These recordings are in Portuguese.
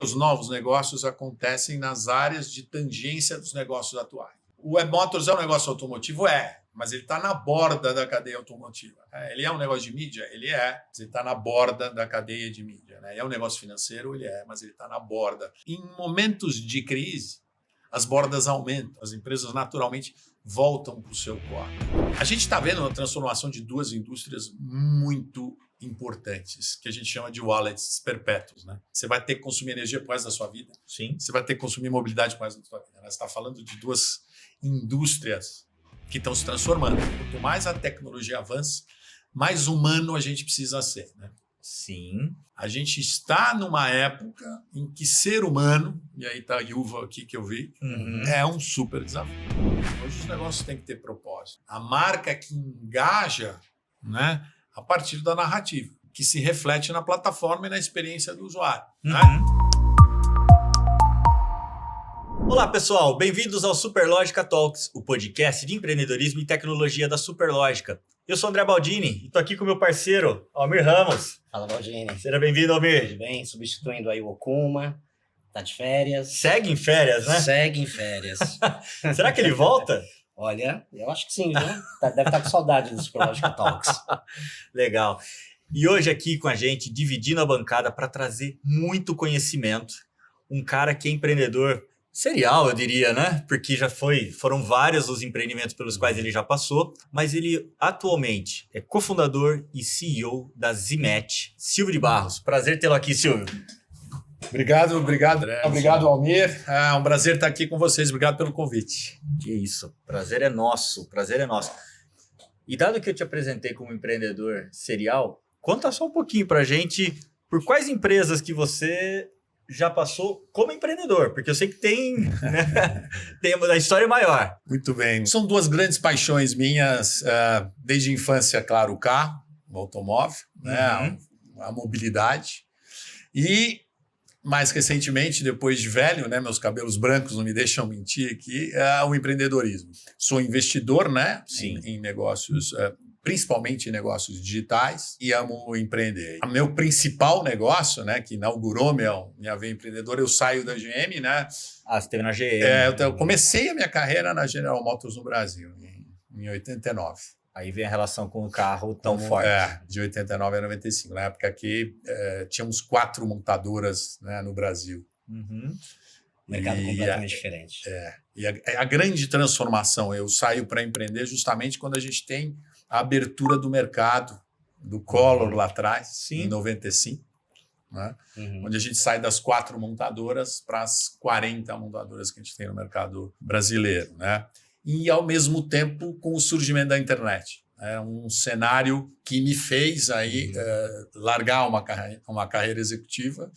Os novos negócios acontecem nas áreas de tangência dos negócios atuais. O WebMotors é um negócio automotivo? É, mas ele está na borda da cadeia automotiva. Ele é um negócio de mídia? Ele é, mas ele está na borda da cadeia de mídia. É um negócio financeiro? Ele é, mas ele está na borda. Em momentos de crise, as bordas aumentam, as empresas naturalmente voltam para o seu core. A gente está vendo uma transformação de duas indústrias muito importantes, que a gente chama de wallets perpétuos. Você vai ter que consumir energia por resto da sua vida. Sim. Você vai ter que consumir mobilidade por resto da sua vida. Você está falando de duas indústrias que estão se transformando. Quanto mais a tecnologia avança, mais humano a gente precisa ser. Sim. A gente está numa época em que ser humano, e aí está a Yuva aqui que eu vi, é um super desafio. Hoje os negócios têm que ter propósito. A marca que engaja, a partir da narrativa, que se reflete na plataforma e na experiência do usuário. Olá, pessoal. Bem-vindos ao Superlógica Talks, o podcast de empreendedorismo e tecnologia da Superlógica. Eu sou o André Baldini e estou aqui com o meu parceiro, Almir Ramos. Fala, Baldini. Seja bem-vindo, Almir. Tudo bem? Substituindo aí o Okuma. Tá de férias. Segue em férias, né? Segue em férias. Será que ele volta? Olha, eu acho que sim, viu? Deve estar com saudade do Superlógica Talks. Legal. E hoje aqui com a gente, dividindo a bancada para trazer muito conhecimento, um cara que é empreendedor serial, eu diria, né? Porque foram vários os empreendimentos pelos quais ele já passou, mas ele atualmente é cofundador e CEO da Zimet. Silvio de Barros, prazer tê-lo aqui, Silvio. Obrigado, Almir. É um prazer estar aqui com vocês. Obrigado pelo convite. Que isso, prazer é nosso. E dado que eu te apresentei como empreendedor serial, conta só um pouquinho pra gente por quais empresas que você já passou como empreendedor, porque eu sei que tem a história maior. Muito bem. São duas grandes paixões minhas, desde a infância, claro, o carro, o automóvel, a mobilidade. E, mais recentemente, depois de velho, meus cabelos brancos não me deixam mentir aqui, o empreendedorismo. Sou investidor em negócios, principalmente em negócios digitais, e amo empreender. O meu principal negócio, que inaugurou minha veia empreendedora, eu saio da GM, você esteve na GM. Eu comecei a minha carreira na General Motors no Brasil, em 89. Aí vem a relação com o carro tão forte. De 89 a 95. Na época que tínhamos 4 montadoras no Brasil. Mercado completamente diferente. E a grande transformação, eu saio para empreender justamente quando a gente tem a abertura do mercado, do Collor lá atrás, em 95, onde a gente sai das 4 montadoras para as 40 montadoras que a gente tem no mercado brasileiro. E, ao mesmo tempo, com o surgimento da internet. É um cenário que me fez aí, largar uma carreira executiva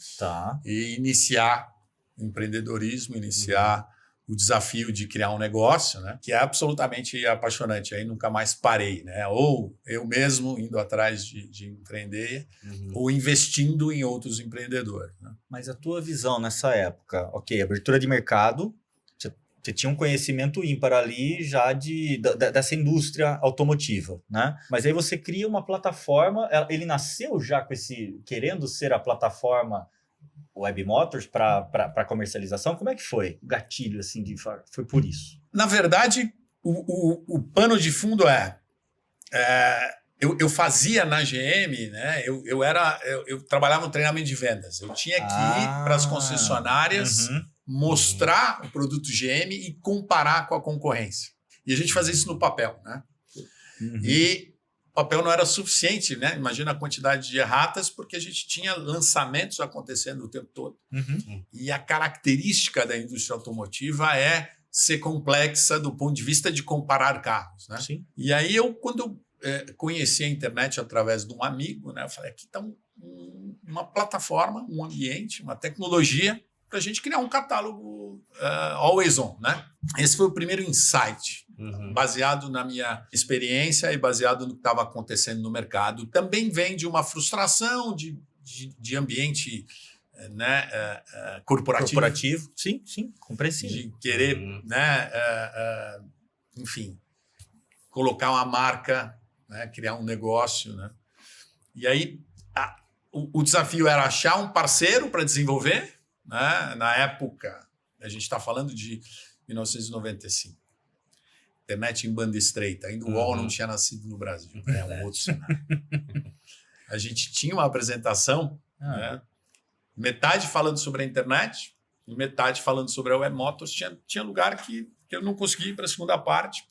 e iniciar empreendedorismo, iniciar o desafio de criar um negócio, que é absolutamente apaixonante. Aí nunca mais parei, ou eu mesmo indo atrás de empreender, ou investindo em outros empreendedores. Mas a tua visão nessa época, abertura de mercado, você tinha um conhecimento ímpar ali já dessa indústria automotiva, Mas aí você cria uma plataforma, ele nasceu já com querendo ser a plataforma WebMotors para comercialização? Como é que foi o gatilho, assim, foi por isso? Na verdade, o pano de fundo eu fazia na GM, eu trabalhava no treinamento de vendas. Eu tinha que ir para as concessionárias, mostrar o produto GM e comparar com a concorrência. E a gente fazia isso no papel. E o papel não era suficiente, Imagina a quantidade de erratas, porque a gente tinha lançamentos acontecendo o tempo todo. E a característica da indústria automotiva é ser complexa do ponto de vista de comparar carros. Sim. E aí, quando eu conheci a internet através de um amigo, eu falei, aqui está uma plataforma, um ambiente, uma tecnologia para a gente criar um catálogo always on. Esse foi o primeiro insight. Baseado na minha experiência e baseado no que estava acontecendo no mercado. Também vem de uma frustração de ambiente corporativo. Sim, compreensível. De querer, enfim, colocar uma marca, criar um negócio. E aí, o desafio era achar um parceiro para desenvolver, né? Na época, a gente está falando de 1995. Internet em banda estreita. Ainda o UOL não tinha nascido no Brasil. É um outro cenário. A gente tinha uma apresentação, né? Metade falando sobre a internet e metade falando sobre a Web Motors. Tinha lugar que eu não consegui ir para a segunda parte,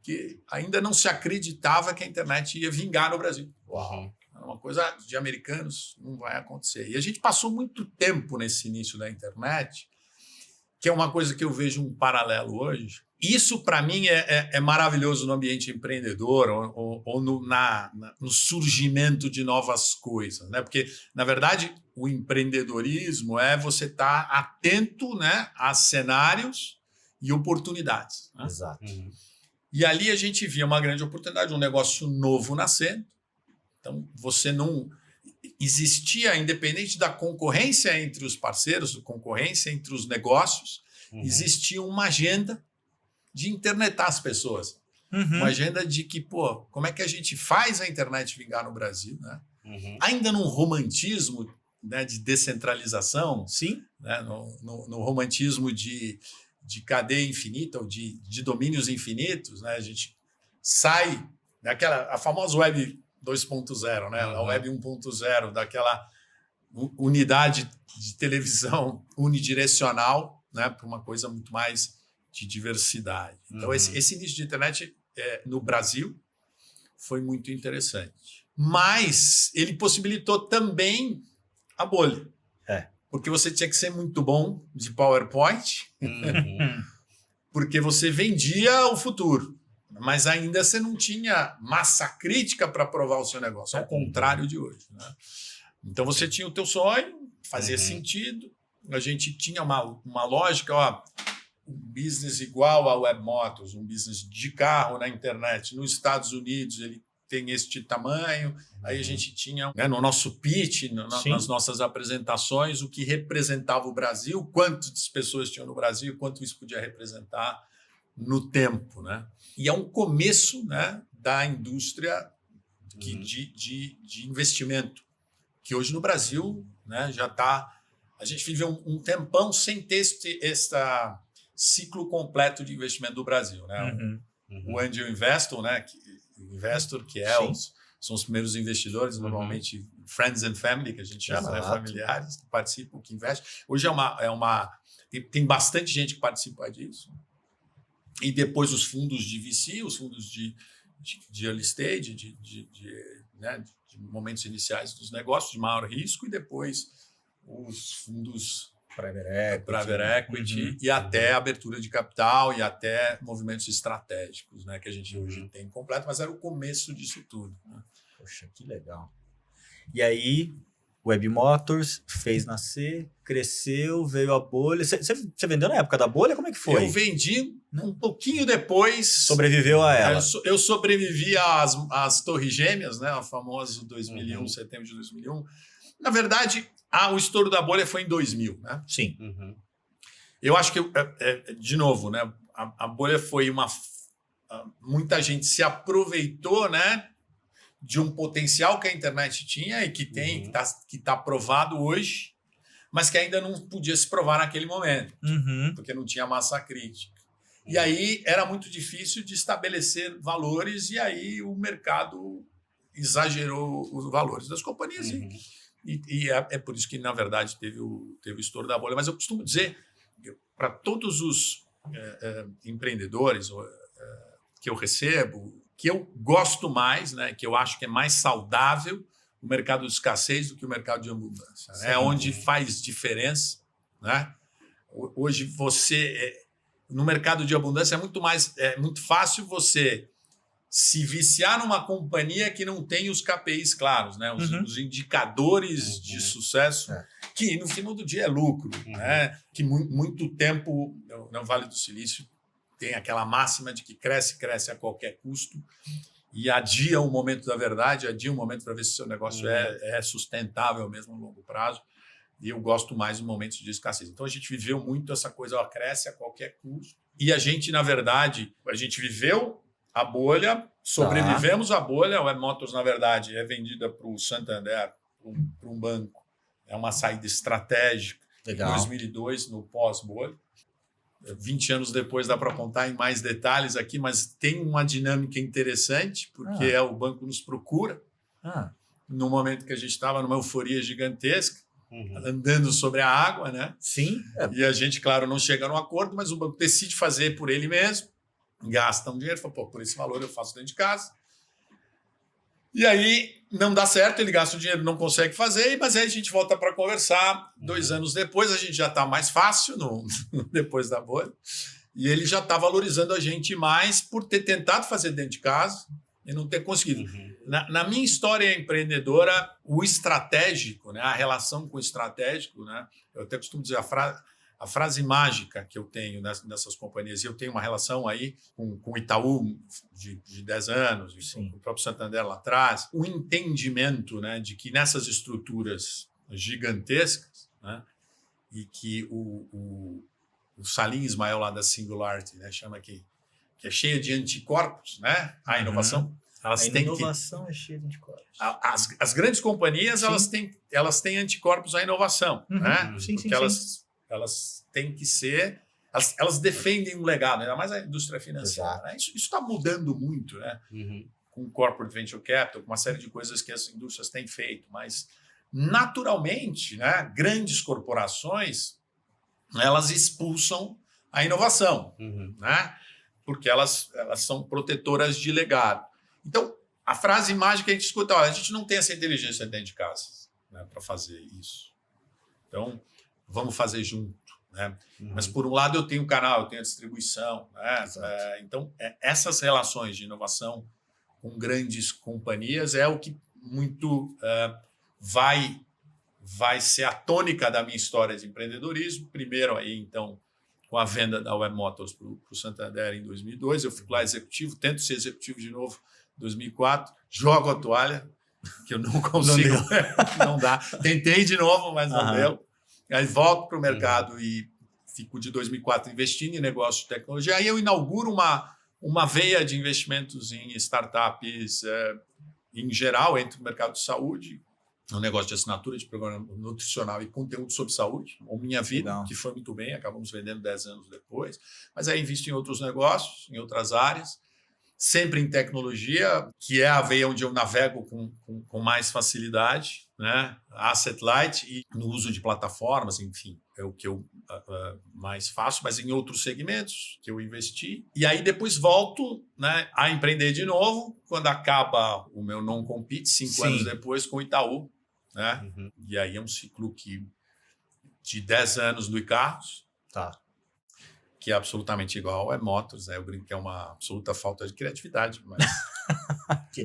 que ainda não se acreditava que a internet ia vingar no Brasil. Uau. Era uma coisa de americanos, não vai acontecer. E a gente passou muito tempo nesse início da internet, que é uma coisa que eu vejo um paralelo hoje. Isso, para mim, é maravilhoso no ambiente empreendedor ou no surgimento de novas coisas, né? Porque, na verdade, o empreendedorismo é você estar atento, né, a cenários e oportunidades. Né? Exato. E ali a gente via uma grande oportunidade, um negócio novo nascendo. Então, você não... Existia, independente da concorrência entre os parceiros, concorrência entre os negócios, existia uma agenda de internetar as pessoas. Uma agenda de que, como é que a gente faz a internet vingar no Brasil, né? Ainda num romantismo, né, de descentralização, sim, né, no romantismo de cadeia infinita ou de domínios infinitos, né? A gente sai daquela a famosa web 2.0, né? A web 1.0, daquela unidade de televisão unidirecional, né, para uma coisa muito mais de diversidade. Então, esse início de internet no Brasil foi muito interessante. Mas ele possibilitou também a bolha. Porque você tinha que ser muito bom de PowerPoint, porque você vendia o futuro, mas ainda você não tinha massa crítica para provar o seu negócio, ao contrário de hoje. Né? Então, você tinha o teu sonho, fazia sentido, a gente tinha uma lógica, um business igual a Web Motors, um business de carro na internet, nos Estados Unidos ele tem este tamanho, aí a gente tinha, né, no nosso pitch, nas nossas apresentações, o que representava o Brasil, quantas pessoas tinham no Brasil, quanto isso podia representar no tempo. Né? E é um começo, né, da indústria de investimento, que hoje no Brasil, né, já está... A gente viveu um tempão sem ter esse ciclo completo de investimento do Brasil. Né? O Angel Investor, né, que são os primeiros investidores, normalmente friends and family, que a gente chama, né, familiares, que participam, que investem. Hoje tem bastante gente que participa disso. E depois os fundos de VC, os fundos de early stage, né, de momentos iniciais dos negócios, de maior risco, e depois os fundos private equity e até abertura de capital e até movimentos estratégicos, né, que a gente hoje tem completo, mas era o começo disso tudo. Né? Poxa, que legal. E aí, Web Motors fez nascer, cresceu, veio a bolha. Você vendeu na época da bolha? Como é que foi? Eu vendi um pouquinho depois. Sobreviveu a ela. Eu sobrevivi às Torres Gêmeas, né, o famoso 2001, setembro de 2001. Na verdade, o estouro da bolha foi em 2000. Né? Sim. Eu acho que, de novo, né, a bolha foi muita gente se aproveitou, né, de um potencial que a internet tinha e que está provado hoje, mas que ainda não podia se provar naquele momento, porque não tinha massa crítica. E aí era muito difícil de estabelecer valores, e aí o mercado exagerou os valores das companhias. E é por isso que, na verdade, teve o estouro da bolha. Mas eu costumo dizer, para todos os empreendedores que eu recebo, que eu gosto mais, né, que eu acho que é mais saudável o mercado de escassez do que o mercado de abundância. Né? É onde faz diferença. Né? Hoje, no mercado de abundância, é muito fácil você se viciar numa companhia que não tem os KPIs claros, né? Os indicadores de sucesso, que no final do dia é lucro. Né? Que muito tempo, no Vale do Silício, tem aquela máxima de que cresce a qualquer custo e adia o momento da verdade, adia o momento para ver se o seu negócio é sustentável mesmo a longo prazo. E eu gosto mais de momentos de escassez. Então, a gente viveu muito essa coisa, cresce a qualquer custo. E a gente, na verdade, viveu a bolha, sobrevivemos à bolha. A Web Motors, na verdade, é vendida para o Santander, para um banco. É uma saída estratégica. Legal. Em 2002, no pós-bolha. 20 anos depois dá para contar em mais detalhes aqui, mas tem uma dinâmica interessante, porque o banco nos procura no momento que a gente estava numa euforia gigantesca, andando sobre a água, né? Sim. E a gente, claro, não chega num acordo, mas o banco decide fazer por ele mesmo, gasta um dinheiro, fala, pô, por esse valor eu faço dentro de casa. E aí não dá certo, ele gasta o dinheiro, não consegue fazer, mas aí a gente volta para conversar. 2 anos depois, a gente já está mais fácil, depois da bolha, e ele já está valorizando a gente mais por ter tentado fazer dentro de casa e não ter conseguido. Na minha história empreendedora, o estratégico, né, a relação com o estratégico, né, eu até costumo dizer a frase mágica que eu tenho nessas companhias, e eu tenho uma relação aí com o Itaú de 10 anos, com o próprio Santander lá atrás, o entendimento, né, de que nessas estruturas gigantescas, né, e que o Salim Ismael lá da Singularity, né, chama que é cheia de anticorpos, né, a inovação. A inovação é cheia de anticorpos. As grandes companhias, elas têm anticorpos à inovação, né? Porque elas têm que ser... Elas defendem um legado, ainda mais a indústria financeira. Né? Isso está mudando muito, né? Com o Corporate Venture Capital, com uma série de coisas que as indústrias têm feito. Mas, naturalmente, né, grandes corporações, elas expulsam a inovação, né? Porque elas são protetoras de legado. Então, a frase mágica que a gente escuta, olha, a gente não tem essa inteligência dentro de casa, né, para fazer isso. Então, vamos fazer junto. Né? Mas, por um lado, eu tenho o canal, eu tenho a distribuição. Né? Então, essas relações de inovação com grandes companhias é o que muito vai ser a tônica da minha história de empreendedorismo. Primeiro, aí, então, com a venda da Web Motors para o Santander em 2002, eu fico lá executivo, tento ser executivo de novo em 2004, jogo a toalha, que eu não consigo, não dá. Tentei de novo, mas não deu. Aí volto para o mercado e fico de 2004 investindo em negócios de tecnologia. Aí eu inauguro uma veia de investimentos em startups em geral, entre o mercado de saúde, um negócio de assinatura de programa nutricional e conteúdo sobre saúde, ou Minha Vida, que foi muito bem, acabamos vendendo 10 anos depois. Mas aí invisto em outros negócios, em outras áreas, sempre em tecnologia, que é a veia onde eu navego com mais facilidade, né? Asset light e no uso de plataformas, enfim, é o que eu mais faço, mas em outros segmentos que eu investi. E aí depois volto, né, a empreender de novo, quando acaba o meu non-compete, 5 anos depois, com o Itaú. Né? E aí é um ciclo de 10 anos do Icarus, que é absolutamente igual ao Motors, né? Eu brinco que é uma absoluta falta de criatividade, mas,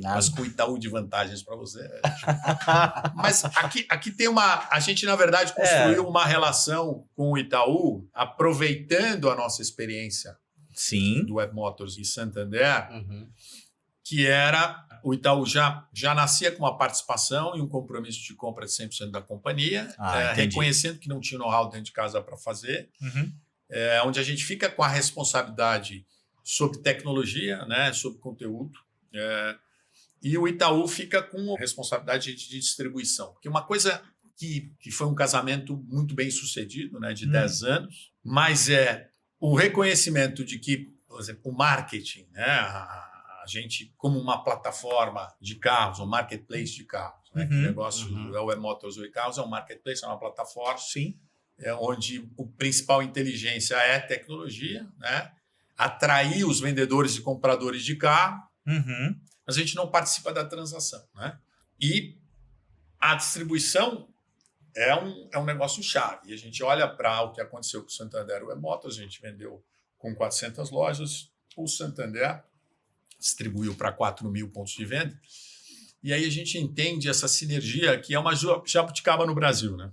mas com o Itaú de vantagens para você. Mas aqui tem a gente, na verdade, construiu uma relação com o Itaú, aproveitando a nossa experiência do Web Motors e Santander, que era... O Itaú já nascia com uma participação e um compromisso de compra de 100% da companhia, reconhecendo que não tinha know-how dentro de casa para fazer, onde a gente fica com a responsabilidade sobre tecnologia, né, sobre conteúdo, e o Itaú fica com a responsabilidade de distribuição. Porque uma coisa que foi um casamento muito bem sucedido, né, de 10 anos, mas é o reconhecimento de que, por exemplo, o marketing, né, a gente, como uma plataforma de carros, um marketplace de carros, né? O negócio do Web Motors e Carros é um marketplace, é uma plataforma onde o principal inteligência é tecnologia, né? Atrair os vendedores e compradores de carro, mas a gente não participa da transação. Né? E a distribuição é um negócio chave. E a gente olha para o que aconteceu com o Santander e o Web Motors, a gente vendeu com 400 lojas, o Santander distribuiu para 4.000 pontos de venda. E aí a gente entende essa sinergia que é uma jabuticaba no Brasil. Né?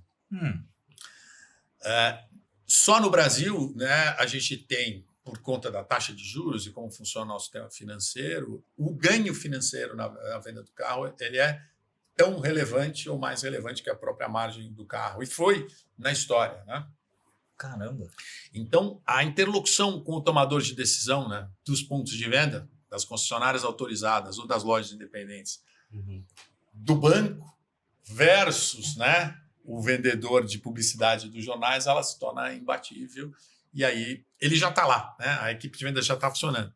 Só no Brasil, né, a gente tem, por conta da taxa de juros e como funciona o nosso sistema financeiro, o ganho financeiro na venda do carro ele é tão relevante ou mais relevante que a própria margem do carro. E foi na história. Né? Caramba! Então, a interlocução com o tomador de decisão, né, dos pontos de venda, das concessionárias autorizadas ou das lojas independentes, do banco versus, né, o vendedor de publicidade dos jornais, ela se torna imbatível. E aí ele já está lá, né? A equipe de venda já está funcionando.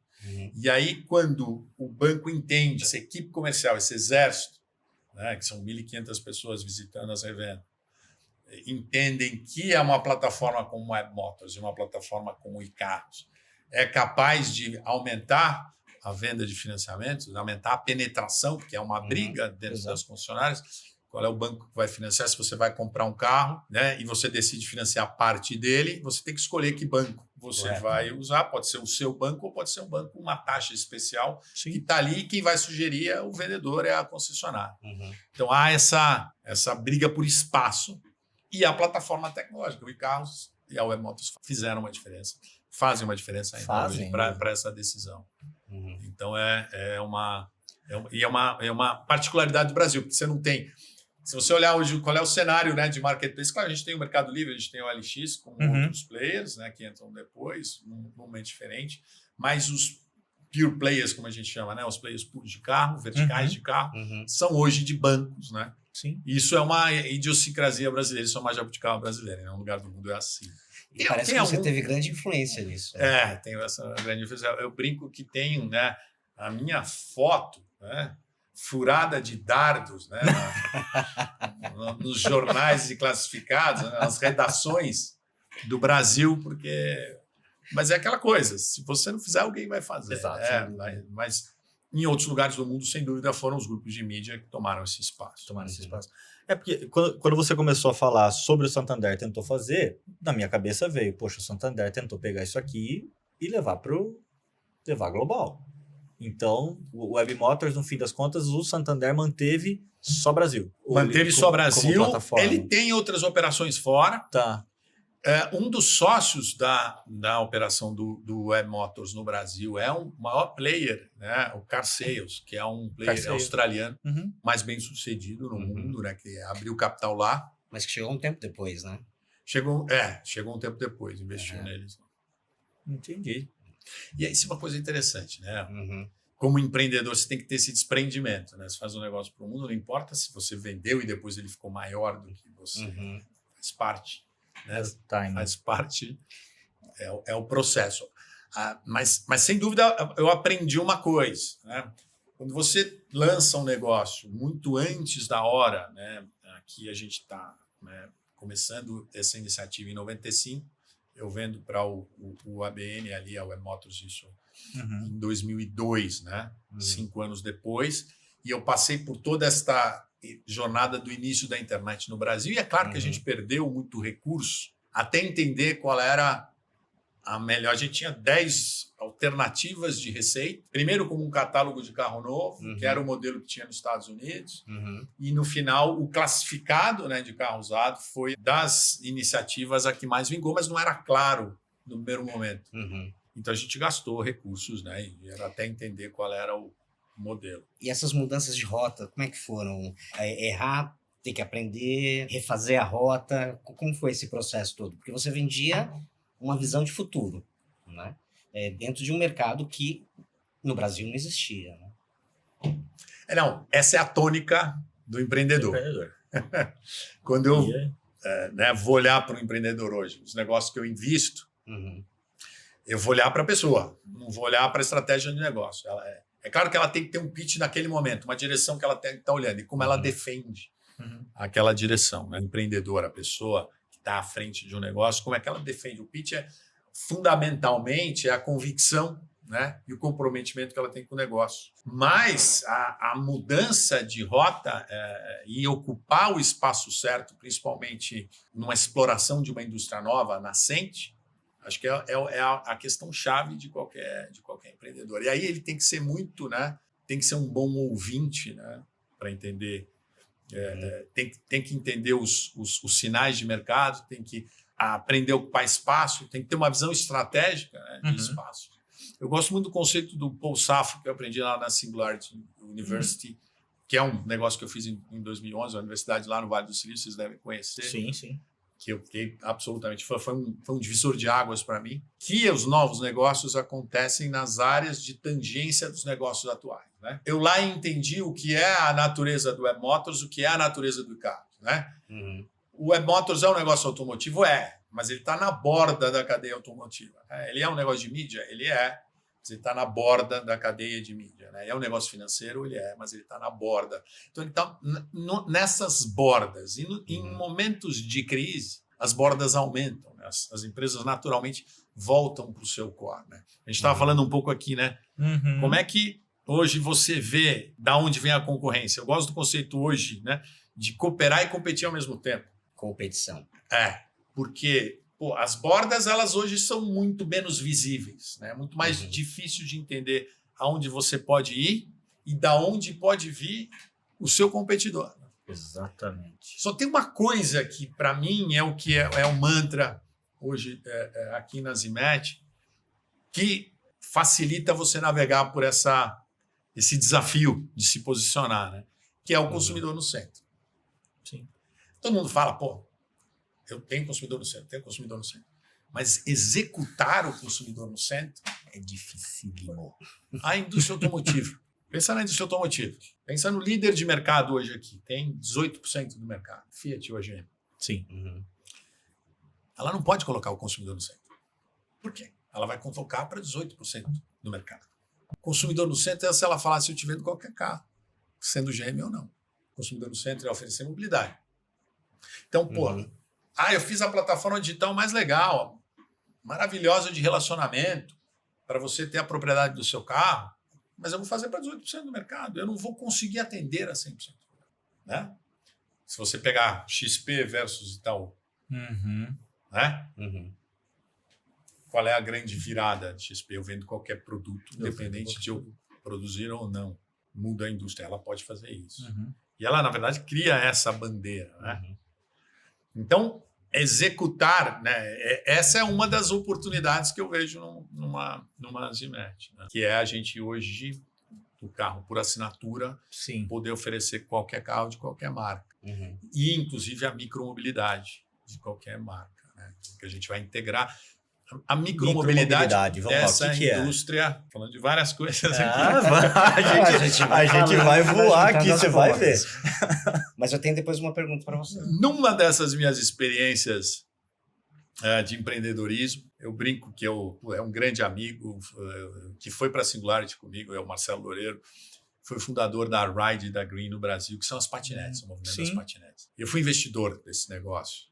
E aí, quando o banco entende, essa equipe comercial, esse exército, né, que são 1.500 pessoas visitando as revendas, entendem que é uma plataforma como o WebMotors e uma plataforma como o iCarros é capaz de aumentar a venda de financiamentos, aumentar a penetração, porque é uma briga dentro das concessionárias. Qual é o banco que vai financiar? Se você vai comprar um carro, né, e você decide financiar parte dele, você tem que escolher que banco você vai usar. Pode ser o seu banco ou pode ser um banco com uma taxa especial que está ali e quem vai sugerir é o vendedor, é a concessionária. Então, há essa briga por espaço e a plataforma tecnológica. O iCarros e a WebMotors fizeram uma diferença, fazem uma diferença ainda para essa decisão. Então, é uma particularidade do Brasil, porque você não tem... Se você olhar hoje qual é o cenário, né, de marketplace, claro, a gente tem o Mercado Livre, a gente tem o LX com outros players, né, que entram depois, num momento diferente, mas os pure players, como a gente chama, né, os players puros de carro, verticais de carro, são hoje de bancos. Né? Sim. Isso é uma idiosincrasia brasileira, isso é uma jabuticaba brasileira, em nenhum lugar do mundo é assim. E parece que você teve grande influência nisso. Né? Tenho essa grande influência. Eu brinco que tenho, né, a minha foto, né, furada de dardos, né, nos jornais e classificados, né, nas redações do Brasil, porque... Mas é aquela coisa, se você não fizer, alguém vai fazer. Exato. Mas em outros lugares do mundo, sem dúvida, foram os grupos de mídia que tomaram esse espaço. É porque quando você começou a falar sobre o Santander tentou fazer, na minha cabeça veio, poxa, o Santander tentou pegar isso aqui e levar global. Então, o WebMotors, no fim das contas, o Santander manteve só Brasil. Manteve só Brasil. Ele tem outras operações fora. Tá. Um dos sócios da operação do WebMotors no Brasil é um maior player, né? O Car Sales, que é um player australiano mais bem sucedido no mundo, né? Que abriu capital lá. Mas que chegou um tempo depois, né? Chegou um tempo depois, investiu neles. Entendi. E aí, isso é uma coisa interessante, né? Como empreendedor, você tem que ter esse desprendimento, né? Você faz um negócio para o mundo, não importa se você vendeu e depois ele ficou maior do que você. Faz parte. Né? Faz parte, é o processo. Mas, sem dúvida, eu aprendi uma coisa. Né? Quando você lança um negócio muito antes da hora, né? Aqui a gente está, né, começando essa iniciativa em 95, eu vendo para o ABN ali, a WebMotors, isso em 2002, né? 5 anos depois, e eu passei por toda esta jornada do início da internet no Brasil, e é claro que a gente perdeu muito recurso até entender qual era a melhor. A gente tinha 10 alternativas de receita, primeiro como um catálogo de carro novo, que era o modelo que tinha nos Estados Unidos, e no final o classificado, né, de carro usado foi das iniciativas a que mais vingou, mas não era claro no primeiro momento. Então a gente gastou recursos, né, e era até entender qual era o modelo. E essas mudanças de rota, como é que foram? Errar, ter que aprender, refazer a rota, como foi esse processo todo? Porque você vendia uma visão de futuro, né? Dentro de um mercado que no Brasil não existia. Né? Não, essa é a tônica do empreendedor. Quando eu vou olhar para o empreendedor hoje, os negócios que eu invisto, eu vou olhar para a pessoa, não vou olhar para a estratégia de negócio. É claro que ela tem que ter um pitch naquele momento, uma direção que ela tem que estar olhando e como ela defende aquela direção. Né? O empreendedor, a pessoa que está à frente de um negócio, como é que ela defende? O pitch fundamentalmente a convicção, né, e o comprometimento que ela tem com o negócio. Mas a mudança de rota e ocupar o espaço certo, principalmente numa exploração de uma indústria nova, nascente, acho que é a questão-chave de qualquer empreendedor. E aí ele tem que ser tem que ser um bom ouvinte, né, para entender. Tem que entender os sinais de mercado, tem que aprender a ocupar espaço, tem que ter uma visão estratégica, né, de espaço. Eu gosto muito do conceito do Paul Safo, que eu aprendi lá na Singularity University, que é um negócio que eu fiz em 2011, a universidade lá no Vale do Silício, vocês devem conhecer. Sim. Que eu fiquei absolutamente... Foi um divisor de águas para mim. Que os novos negócios acontecem nas áreas de tangência dos negócios atuais. Né? Eu lá entendi o que é a natureza do WebMotors, o que é a natureza do iCarros. Né? O Web Motors é um negócio automotivo? Mas ele está na borda da cadeia automotiva. Ele é um negócio de mídia? Ele é. Mas ele está na borda da cadeia de mídia. Né? É um negócio financeiro? Ele é, mas ele está na borda. Então, ele está nessas bordas. E em momentos de crise, as bordas aumentam. Né? As empresas, naturalmente, voltam para o seu core. Né? A gente estava falando um pouco aqui, né? Como é que hoje você vê da onde vem a concorrência? Eu gosto do conceito hoje, né, de cooperar e competir ao mesmo tempo. Competição. Porque as bordas, elas hoje são muito menos visíveis, né? Muito mais difícil de entender aonde você pode ir e da onde pode vir o seu competidor. Exatamente. Só tem uma coisa que, para mim, é o que é um mantra hoje aqui na Zimet, que facilita você navegar por esse desafio de se posicionar, né? Que é o consumidor no centro. Sim. Todo mundo fala, eu tenho consumidor no centro, tenho consumidor no centro. Mas executar o consumidor no centro é dificílimo. A indústria automotiva. Pensa na indústria automotiva. Pensa no líder de mercado hoje aqui. Tem 18% do mercado. Fiat ou a GM. Sim. Ela não pode colocar o consumidor no centro. Por quê? Ela vai convocar para 18% do mercado. O consumidor no centro é se ela falar se eu te vendo qualquer carro, sendo GM ou não. O consumidor no centro é oferecer mobilidade. Então, eu fiz a plataforma digital mais legal, maravilhosa de relacionamento, para você ter a propriedade do seu carro, mas eu vou fazer para 18% do mercado. Eu não vou conseguir atender a 100%. Né? Se você pegar XP versus Itaú, né? Qual é a grande virada de XP? Eu vendo qualquer produto, independente de eu produzir ou não. Muda a indústria, ela pode fazer isso. E ela, na verdade, cria essa bandeira. Né? Então, executar, né? Essa é uma das oportunidades que eu vejo numa Zimet, né? Que é a gente hoje, o carro por assinatura, poder oferecer qualquer carro de qualquer marca. E, inclusive, a micromobilidade de qualquer marca. Né? Que a gente vai integrar. A micromobilidade, essa indústria, falando de várias coisas aqui. A gente vai voar aqui, você vai ver. Mas eu tenho depois uma pergunta para você. Numa dessas minhas experiências de empreendedorismo, eu brinco que é um grande amigo que foi para a Singularity comigo, é o Marcelo Loureiro, foi fundador da Ride e da Green no Brasil, que são as patinetes, o movimento das patinetes. Eu fui investidor desse negócio.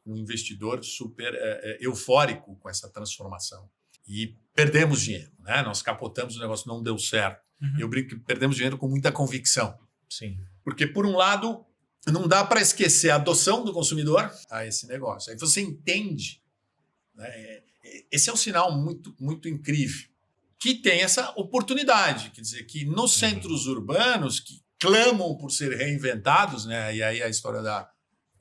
Um investidor super eufórico com essa transformação. E perdemos dinheiro. Né? Nós capotamos, o negócio não deu certo. Eu brinco que perdemos dinheiro com muita convicção. Porque, por um lado, não dá para esquecer a adoção do consumidor a esse negócio. Aí você entende. Né? Esse é um sinal muito, muito incrível. Que tem essa oportunidade. Quer dizer, que nos centros urbanos, que clamam por ser reinventados, né? E aí a história da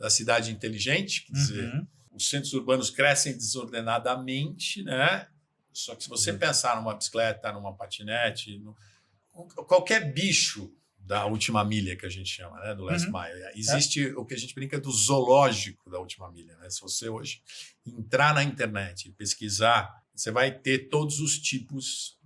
cidade inteligente, quer dizer, os centros urbanos crescem desordenadamente, né? Só que se você pensar numa bicicleta, numa patinete, qualquer bicho da última milha, que a gente chama, né? Do last mile, existe o que a gente brinca do zoológico da última milha. Né? Se você hoje entrar na internet e pesquisar, você vai ter todos os tipos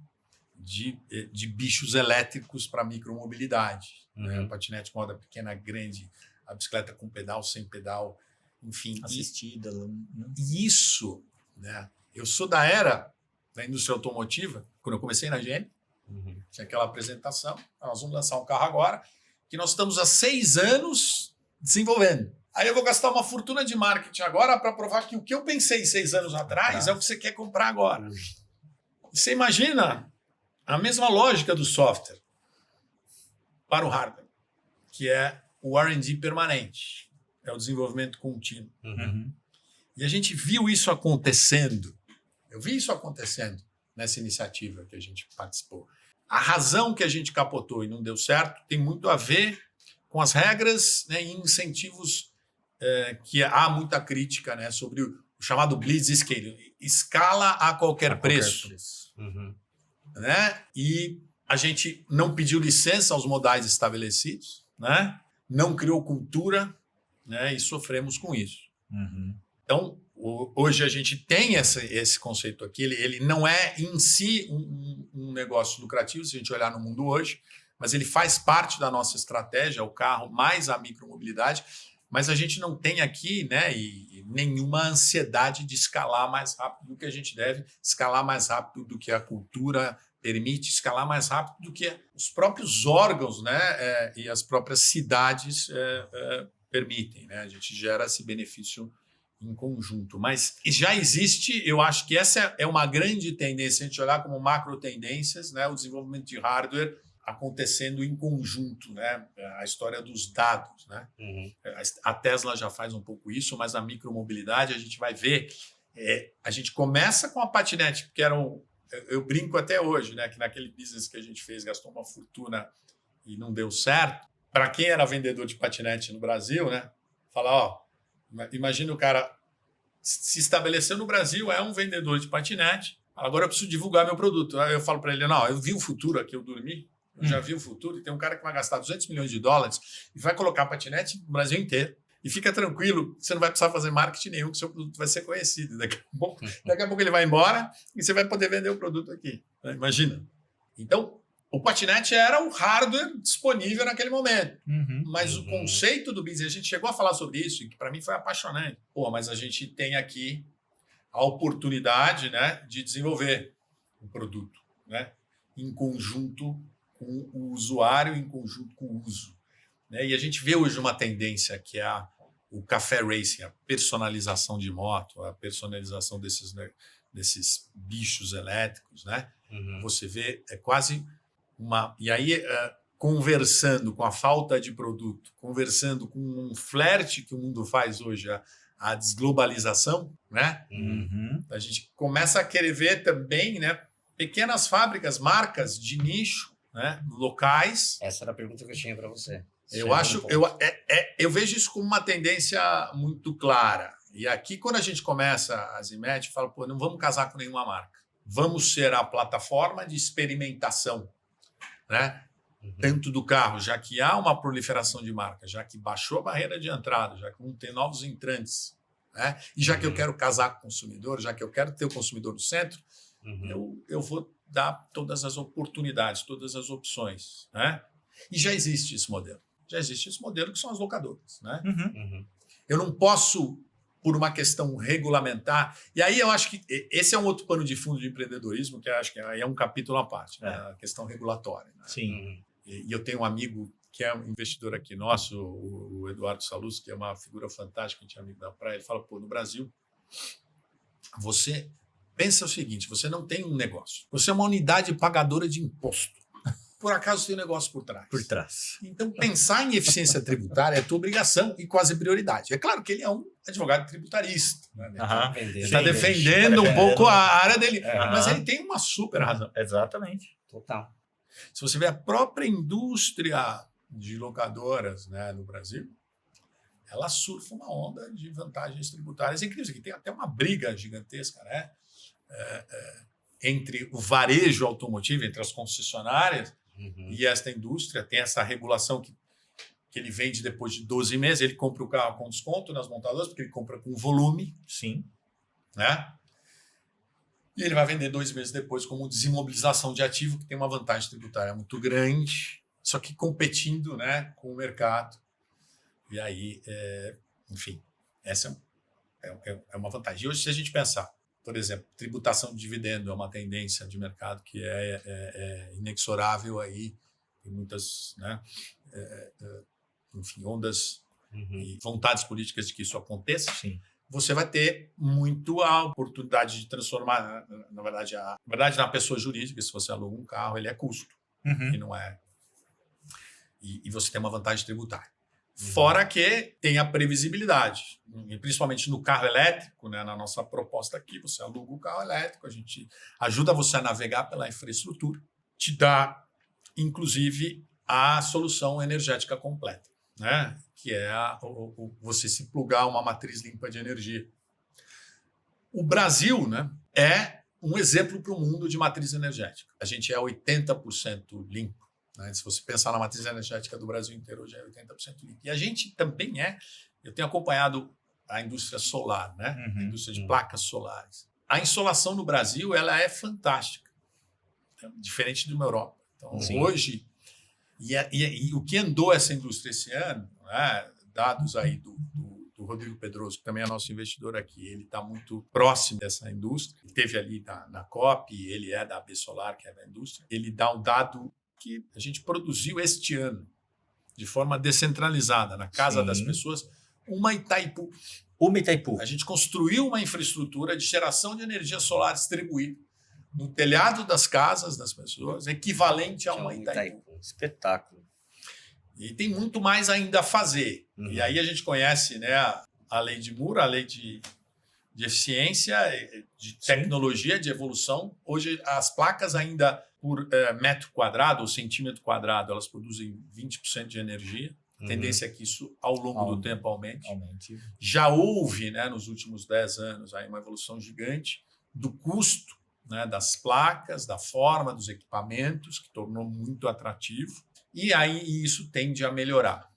de bichos elétricos para micromobilidade. Né? A patinete com roda pequena, grande, a bicicleta com pedal, sem pedal, enfim. Assistida. E isso, né? Eu sou da era da indústria automotiva, quando eu comecei na GM, tinha aquela apresentação, nós vamos lançar um carro agora, que nós estamos há 6 anos desenvolvendo. Aí eu vou gastar uma fortuna de marketing agora para provar que o que eu pensei 6 anos atrás é o que você quer comprar agora. Você imagina a mesma lógica do software para o hardware, que é o R&D permanente, é o desenvolvimento contínuo. E a gente viu isso acontecendo. Eu vi isso acontecendo nessa iniciativa que a gente participou. A razão que a gente capotou e não deu certo tem muito a ver com as regras, né, e incentivos que há muita crítica, né, sobre o chamado Blitz Scale, escala a qualquer preço. Né? E a gente não pediu licença aos modais estabelecidos, né? Não criou cultura, né? E sofremos com isso. Então, hoje a gente tem esse conceito aqui, ele não é em si um negócio lucrativo, se a gente olhar no mundo hoje, mas ele faz parte da nossa estratégia, o carro mais a micromobilidade, Mas a gente não tem aqui, né, nenhuma ansiedade de escalar mais rápido do que a gente deve, escalar mais rápido do que a cultura permite, escalar mais rápido do que os próprios órgãos, né, e as próprias cidades permitem, né? A gente gera esse benefício em conjunto. Mas já existe, eu acho que essa é uma grande tendência, a gente olhar como macro tendências, né, o desenvolvimento de hardware acontecendo em conjunto, né? A história dos dados, né? A Tesla já faz um pouco isso, mas na micromobilidade a gente vai ver, a gente começa com a patinete, porque eu brinco até hoje, né, que naquele business que a gente fez, gastou uma fortuna e não deu certo. Para quem era vendedor de patinete no Brasil, né, falar, imagina o cara se estabeleceu no Brasil, é um vendedor de patinete, agora eu preciso divulgar meu produto. Aí eu falo para ele, não, eu vi o futuro aqui, eu dormi, eu já vi o futuro, e tem um cara que vai gastar $200 milhões e vai colocar patinete no Brasil inteiro. E fica tranquilo, você não vai precisar fazer marketing nenhum, que o seu produto vai ser conhecido. Daqui a pouco ele vai embora e você vai poder vender o produto aqui. Imagina. Então, o patinete era o hardware disponível naquele momento. Mas o conceito do business, a gente chegou a falar sobre isso, e que para mim foi apaixonante. Mas a gente tem aqui a oportunidade, né, de desenvolver um produto, né, em conjunto com o usuário, em conjunto com o uso. Né? E a gente vê hoje uma tendência que é o café racing, a personalização de moto, a personalização desses bichos elétricos. Né? Você vê, é quase uma... E aí, conversando com a falta de produto, conversando com um flerte que o mundo faz hoje, a desglobalização, né? A gente começa a querer ver também, né, pequenas fábricas, marcas de nicho, né, locais. Essa era a pergunta que eu tinha para você. Eu vejo isso como uma tendência muito clara. E aqui, quando a gente começa a Zimet, fala, não vamos casar com nenhuma marca. Vamos ser a plataforma de experimentação, né? Tanto do carro, já que há uma proliferação de marcas, já que baixou a barreira de entrada, já que não tem novos entrantes, né? E já que eu quero casar com o consumidor, já que eu quero ter o consumidor no centro, eu vou dar todas as oportunidades, todas as opções, né? E já existe esse modelo. Já existe esse modelo que são as locadoras, né? Eu não posso, por uma questão regulamentar... E aí eu acho que esse é um outro pano de fundo de empreendedorismo, que eu acho que é um capítulo à parte, né? A questão regulatória. Né? Sim. E eu tenho um amigo que é um investidor aqui nosso, o Eduardo Salus, que é uma figura fantástica, a gente é amigo da praia. Ele fala, no Brasil, você pensa o seguinte, você não tem um negócio. Você é uma unidade pagadora de imposto. Por acaso tem um negócio por trás. Por trás. Então, pensar em eficiência tributária é tua obrigação e quase prioridade. É claro que ele é um advogado tributarista. Né? Ele está defendendo um pouco a área dele. Mas ele tem uma super razão. Exatamente. Total. Se você vê a própria indústria de locadoras, né, no Brasil, ela surfa uma onda de vantagens tributárias incríveis. Aqui tem até uma briga gigantesca, né? Entre o varejo automotivo, entre as concessionárias e esta indústria. Tem essa regulação que ele vende depois de 12 meses, ele compra o carro com desconto nas montadoras, porque ele compra com volume. Sim. Né? E ele vai vender 2 meses depois como desimobilização de ativo, que tem uma vantagem tributária muito grande, só que competindo, né, com o mercado. E aí, enfim, essa é uma vantagem. E hoje, se a gente pensar, por exemplo, tributação de dividendo é uma tendência de mercado que é inexorável aí, tem muitas, né, enfim, ondas e vontades políticas de que isso aconteça. Sim. Você vai ter muito a oportunidade de transformar, na verdade, na pessoa jurídica. Se você aluga um carro, ele é custo, e não é. E você tem uma vantagem tributária. Fora que tem a previsibilidade, e principalmente no carro elétrico, né, na nossa proposta aqui, você aluga o carro elétrico, a gente ajuda você a navegar pela infraestrutura, te dá, inclusive, a solução energética completa, né, que é você se plugar uma matriz limpa de energia. O Brasil, né, é um exemplo para o mundo de matriz energética. A gente é 80% limpo. Se você pensar na matriz energética do Brasil inteiro, hoje é 80% limpo. E a gente também eu tenho acompanhado a indústria solar, né? A indústria de placas solares. A insolação no Brasil ela é fantástica, diferente de uma Europa. Então, hoje, e o que andou essa indústria esse ano, né? dados aí do Rodrigo Pedroso, que também é nosso investidor aqui. Ele está muito próximo dessa indústria. Ele esteve ali na COP, ele é da AB Solar, que é da indústria. Ele dá um dado que a gente produziu este ano, de forma descentralizada, na casa das pessoas, uma Itaipu. A gente construiu uma infraestrutura de geração de energia solar distribuída no telhado das casas das pessoas, equivalente a uma Itaipu. Espetáculo. E tem muito mais ainda a fazer. E aí a gente conhece, né, a lei de Moore, a lei de eficiência, de tecnologia, de evolução. Hoje, as placas ainda por metro quadrado ou centímetro quadrado, elas produzem 20% de energia. A tendência é que isso, ao longo do tempo, aumente. Já houve, né, nos últimos 10 anos, aí uma evolução gigante do custo, né, das placas, da forma dos equipamentos, que tornou muito atrativo. E aí isso tende a melhorar.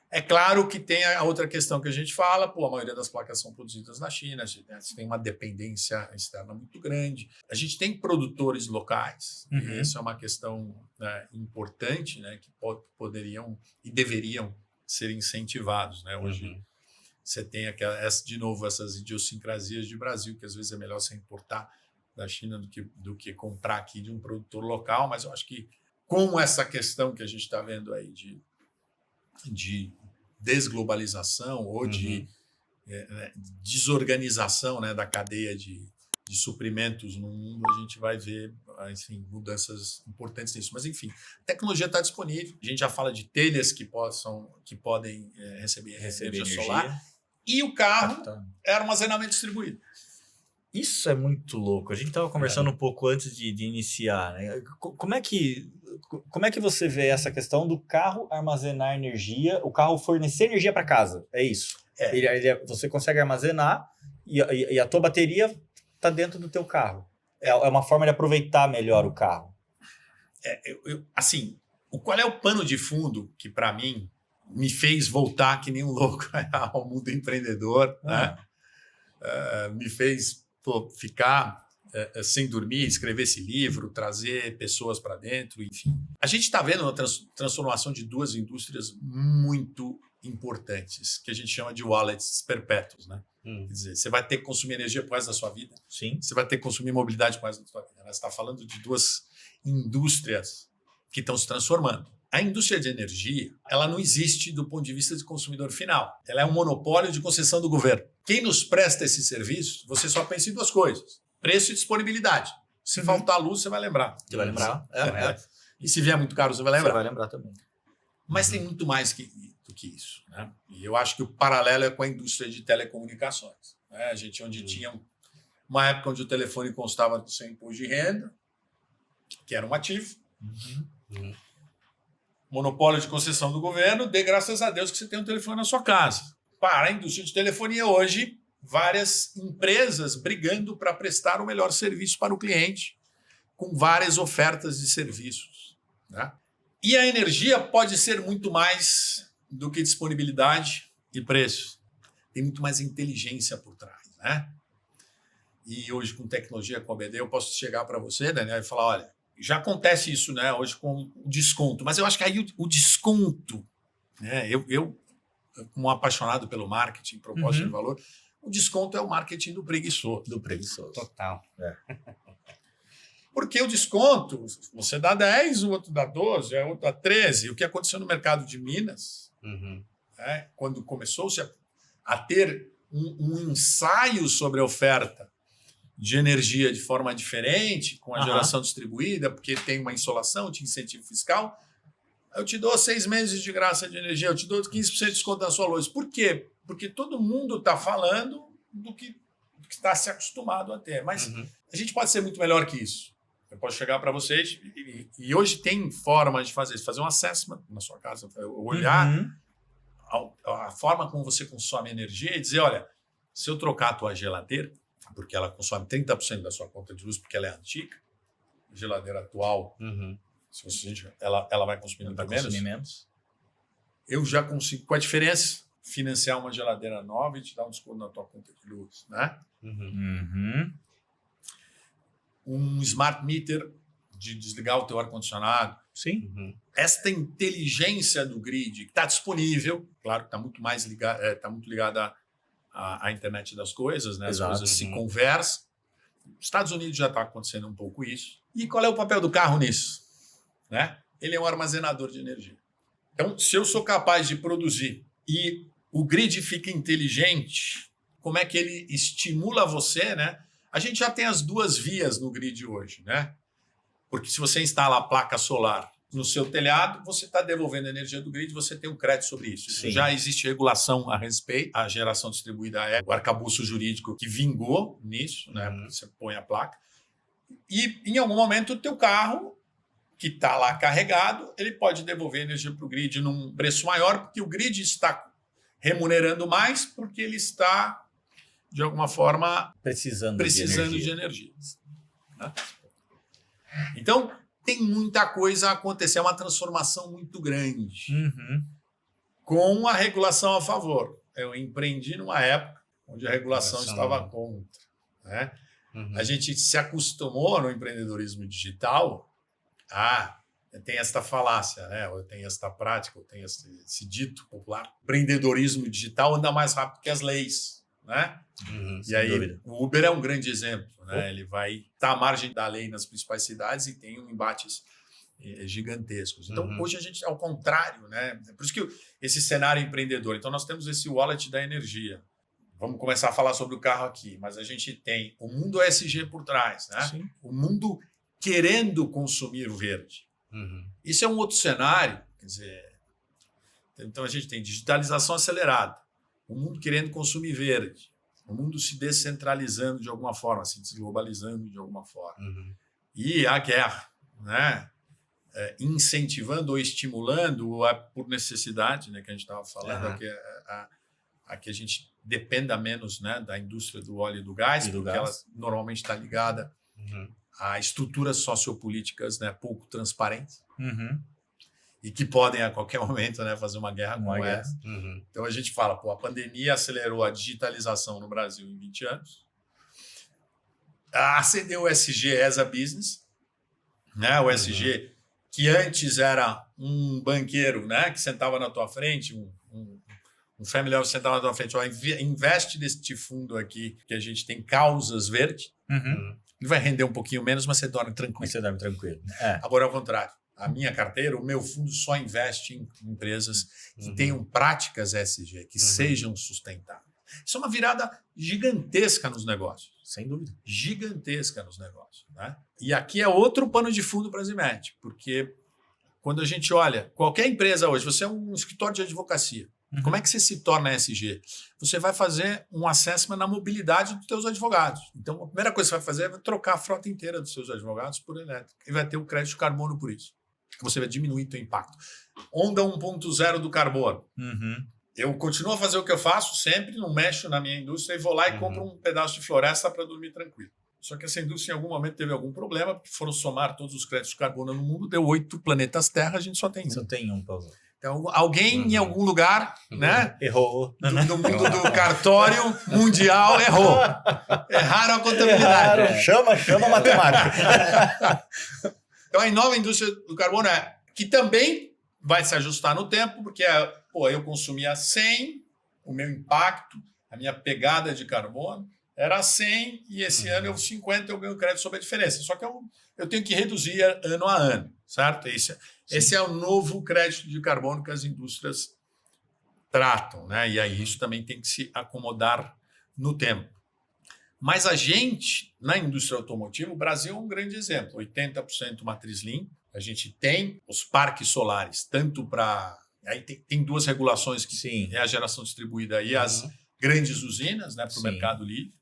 É claro que tem a outra questão que a gente fala, a maioria das placas são produzidas na China, a gente tem uma dependência externa muito grande. A gente tem produtores locais, e isso é uma questão, né, importante, né, que poderiam e deveriam ser incentivados, né? Hoje você tem de novo essas idiosincrasias de Brasil, que às vezes é melhor você importar da China do que comprar aqui de um produtor local, mas eu acho que com essa questão que a gente está vendo aí de desglobalização ou de desorganização, né, da cadeia de suprimentos no mundo, a gente vai ver, enfim, mudanças importantes nisso. Mas, enfim, a tecnologia está disponível. A gente já fala de telhas que podem receber energia solar. E o carro é armazenamento distribuído. Isso é muito louco. A gente estava conversando um pouco antes de iniciar, né? Como é que você vê essa questão do carro armazenar energia, o carro fornecer energia para casa? É isso. Você consegue armazenar e a tua bateria está dentro do teu carro. É uma forma de aproveitar melhor o carro. Assim, qual é o pano de fundo que, para mim, me fez voltar que nem um louco ao mundo empreendedor, né? Me fez ficar sem dormir, escrever esse livro, trazer pessoas para dentro, enfim. A gente está vendo uma transformação de duas indústrias muito importantes, que a gente chama de wallets perpétuos, né? Quer dizer, você vai ter que consumir energia por resto da sua vida. Sim. Você vai ter que consumir mobilidade por resto da sua vida. Você está falando de duas indústrias que estão se transformando. A indústria de energia, ela não existe do ponto de vista de consumidor final. Ela é um monopólio de concessão do governo. Quem nos presta esse serviço, você só pensa em duas coisas: preço e disponibilidade. Se faltar luz, você vai lembrar. Você vai lembrar? E se vier muito caro, você vai lembrar. Você vai lembrar também. Mas tem muito mais do que isso, né? E eu acho que o paralelo é com a indústria de telecomunicações, né? A gente tinha uma época onde o telefone constava sem imposto de renda, que era um ativo. Monopólio de concessão do governo, dê graças a Deus que você tem um telefone na sua casa. Para a indústria de telefonia hoje, várias empresas brigando para prestar o melhor serviço para o cliente, com várias ofertas de serviços, né? E a energia pode ser muito mais do que disponibilidade e preço. Tem muito mais inteligência por trás, né? E hoje, com tecnologia, com a BD, eu posso chegar para você, Daniel, e falar, olha, já acontece isso, né, hoje com o desconto, mas eu acho que aí o desconto, né, eu como apaixonado pelo marketing, propósito de valor, o desconto é o marketing do preguiçoso. Total. Porque o desconto, você dá 10, o outro dá 12, o outro dá 13. O que aconteceu no mercado de Minas, né, quando começou-se a ter um ensaio sobre a oferta de energia de forma diferente, com a geração distribuída, porque tem uma insolação, tinha incentivo fiscal, eu te dou 6 meses de graça de energia, eu te dou 15% de desconto na sua luz. Por quê? Porque todo mundo está falando do que está se acostumado a ter. Mas a gente pode ser muito melhor que isso. Eu posso chegar para vocês, e hoje tem forma de fazer isso, fazer um assessment na sua casa, olhar a forma como você consome energia e dizer, olha, se eu trocar a tua geladeira, porque ela consome 30% da sua conta de luz, porque ela é antiga, a geladeira atual, se você, ela vai consumir muito menos. Eu já consigo, com a diferença, financiar uma geladeira nova e te dar um desconto na tua conta de luz, né? Um smart meter de desligar o teu ar-condicionado. Sim. Esta inteligência do grid que está disponível, claro que está muito mais ligada à internet das coisas, né? As Exato. coisas se conversam. Nos Estados Unidos já está acontecendo um pouco isso. E qual é o papel do carro nisso? Né? Ele é um armazenador de energia. Então, se eu sou capaz de produzir e o grid fica inteligente, como é que ele estimula você, né? A gente já tem as duas vias no grid hoje, né? Porque se você instala a placa solar no seu telhado, você está devolvendo a energia do grid, você tem um crédito sobre isso. Sim. Já existe regulação a respeito, a geração distribuída é o arcabouço jurídico que vingou nisso, né? Você põe a placa. E em algum momento o teu carro, que está lá carregado, ele pode devolver energia para o grid num preço maior, porque o grid está remunerando mais, porque ele está, de alguma forma, precisando de energia. Né? Então, tem muita coisa a acontecer, é uma transformação muito grande, com a regulação a favor. Eu empreendi numa época onde a regulação estava contra. Né? A gente se acostumou no empreendedorismo digital tem esta falácia, né? Ou tem esta prática, ou tem esse dito popular. O empreendedorismo digital anda mais rápido que as leis. Né? E aí, dúvida. O Uber é um grande exemplo. Né? Ele vai estar à margem da lei nas principais cidades e tem embates gigantescos. Então, hoje a gente é ao contrário. Né? Por isso que esse cenário empreendedor. Então, nós temos esse wallet da energia. Vamos começar a falar sobre o carro aqui, mas a gente tem o mundo ESG por trás. Né? Sim. O mundo querendo consumir o verde. Isso é um outro cenário. Quer dizer, então, a gente tem digitalização acelerada. O mundo querendo consumir verde, o mundo se descentralizando de alguma forma, se desglobalizando de alguma forma. E a guerra, né? Incentivando ou estimulando por necessidade, né, que a gente estava falando, a que a gente dependa menos, né, da indústria do óleo e do gás, porque ela normalmente está ligada a estruturas sociopolíticas, né, pouco transparentes. E que podem, a qualquer momento, né, fazer uma guerra como essa. Então, a gente fala, a pandemia acelerou a digitalização no Brasil em 20 anos. Acendeu o ESG as a business. Né? O ESG, que antes era um banqueiro, né, que sentava na tua frente, um family office sentava na tua frente, investe neste fundo aqui, que a gente tem causas verdes. Ele vai render um pouquinho menos, mas você dorme tranquilo. Agora, ao contrário. A minha carteira, o meu fundo só investe em empresas que tenham práticas ESG, que sejam sustentáveis. Isso é uma virada gigantesca nos negócios. Sem dúvida. Gigantesca nos negócios. Né? E aqui é outro pano de fundo para a Zimmed, porque quando a gente olha, qualquer empresa hoje, você é um escritório de advocacia, como é que você se torna ESG? Você vai fazer um assessment na mobilidade dos teus advogados. Então, a primeira coisa que você vai fazer é trocar a frota inteira dos seus advogados por elétrica. E vai ter o crédito de carbono por isso. Você vai diminuir o teu impacto. Onda 1.0 do carbono. Eu continuo a fazer o que eu faço sempre, não mexo na minha indústria e vou lá e compro um pedaço de floresta para dormir tranquilo. Só que essa indústria em algum momento teve algum problema, porque foram somar todos os créditos de carbono no mundo, deu 8 planetas Terra, a gente só tem um. Só tem um para usar. Então, alguém em algum lugar, né, errou. Do mundo do cartório mundial, errou. Erraram a contabilidade. Chama a matemática. Então, a nova indústria do carbono que também vai se ajustar no tempo, porque eu consumia 100, o meu impacto, a minha pegada de carbono era 100 e esse ano eu 50 eu ganho crédito sobre a diferença. Só que eu tenho que reduzir ano a ano, certo? Esse é o novo crédito de carbono que as indústrias tratam, né? E aí isso também tem que se acomodar no tempo. Mas a gente, na indústria automotiva, o Brasil é um grande exemplo. 80% matriz limpa. A gente tem os parques solares, tanto para... Aí tem duas regulações, que é a geração distribuída e as grandes usinas, né, para o mercado livre.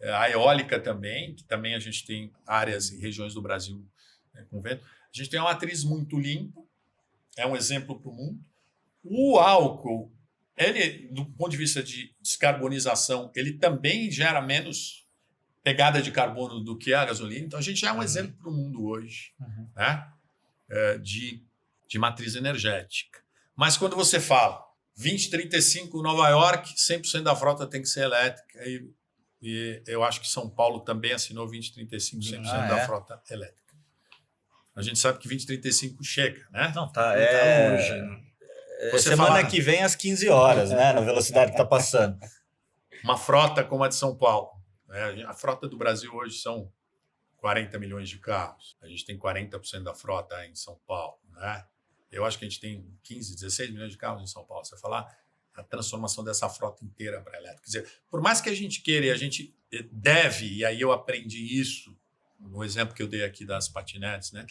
A eólica também, que também a gente tem áreas e regiões do Brasil, né, com vento. A gente tem uma matriz muito limpa, é um exemplo para o mundo. O álcool, ele, do ponto de vista de descarbonização, ele também gera menos pegada de carbono do que a gasolina. Então, a gente já é um exemplo para o mundo hoje, né, de matriz energética. Mas quando você fala 2035 Nova York, 100% da frota tem que ser elétrica. E eu acho que São Paulo também assinou 2035, 100% da frota elétrica. A gente sabe que 2035 chega, né? Não, tá, Não tá longe, né? Você semana fala- que vem às 15 horas, né? Na velocidade que tá passando. Uma frota como a de São Paulo, né? A frota do Brasil hoje são 40 milhões de carros. A gente tem 40% da frota em São Paulo, né? Eu acho que a gente tem 15, 16 milhões de carros em São Paulo. Você falar a transformação dessa frota inteira para elétrica. Quer dizer, por mais que a gente queira e a gente deve, e aí eu aprendi isso no exemplo que eu dei aqui das patinetes, né?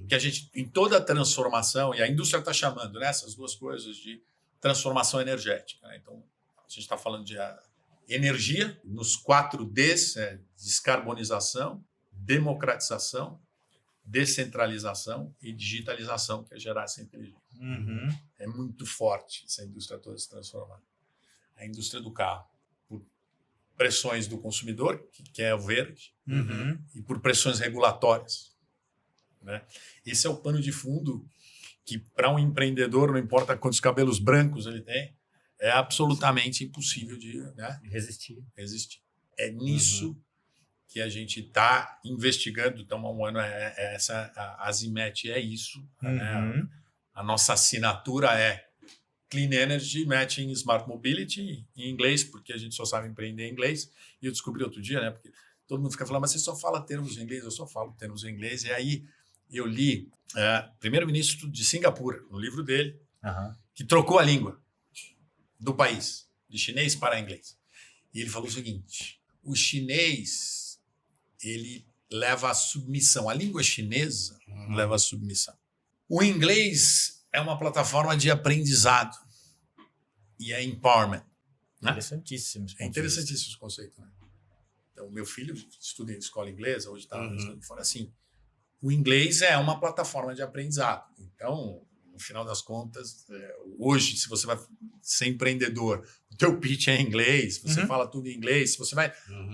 Que a gente, em toda a transformação, e a indústria está chamando, né, essas duas coisas de transformação energética, né? Então, a gente está falando de energia nos 4 Ds, descarbonização, democratização, descentralização e digitalização, que é gerar essa inteligência. É muito forte essa indústria toda se transformar. A indústria do carro, por pressões do consumidor, que quer o verde, e por pressões regulatórias, né? Esse é o pano de fundo que, para um empreendedor, não importa quantos cabelos brancos ele tem, é absolutamente impossível de, né, resistir. É nisso que a gente está investigando. Então, há um ano, a Azimet é isso. Né? A nossa assinatura é Clean Energy Matching Smart Mobility, em inglês, porque a gente só sabe empreender em inglês. E eu descobri outro dia, né, porque todo mundo fica falando, mas você só fala termos em inglês? Eu só falo termos em inglês. E aí eu li primeiro-ministro de Singapura, no livro dele, que trocou a língua do país, de chinês para inglês. E ele falou o seguinte: o chinês, ele leva à submissão. A língua chinesa leva à submissão. O inglês é uma plataforma de aprendizado e é empowerment. Né? Interessantíssimo. É interessantíssimo esse conceito. Né? Então, meu filho estuda em escola inglesa, hoje está estudando fora. Assim, o inglês é uma plataforma de aprendizado. Então, no final das contas, hoje, se você vai ser empreendedor, o teu pitch é em inglês, você fala tudo em inglês, se você vai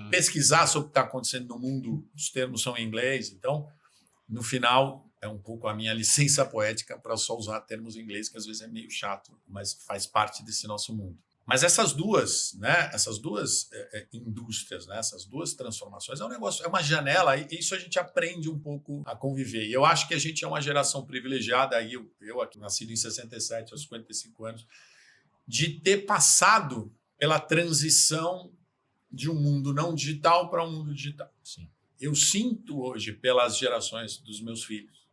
pesquisar sobre o que está acontecendo no mundo, os termos são em inglês. Então, no final, é um pouco a minha licença poética para só usar termos em inglês, que às vezes é meio chato, mas faz parte desse nosso mundo. Mas essas duas, né, indústrias, né, essas duas transformações, é um negócio, é uma janela, e isso a gente aprende um pouco a conviver. E eu acho que a gente é uma geração privilegiada, aí eu aqui, nascido em 67, aos 55 anos, de ter passado pela transição de um mundo não digital para um mundo digital. Sim. Eu sinto hoje pelas gerações dos meus filhos,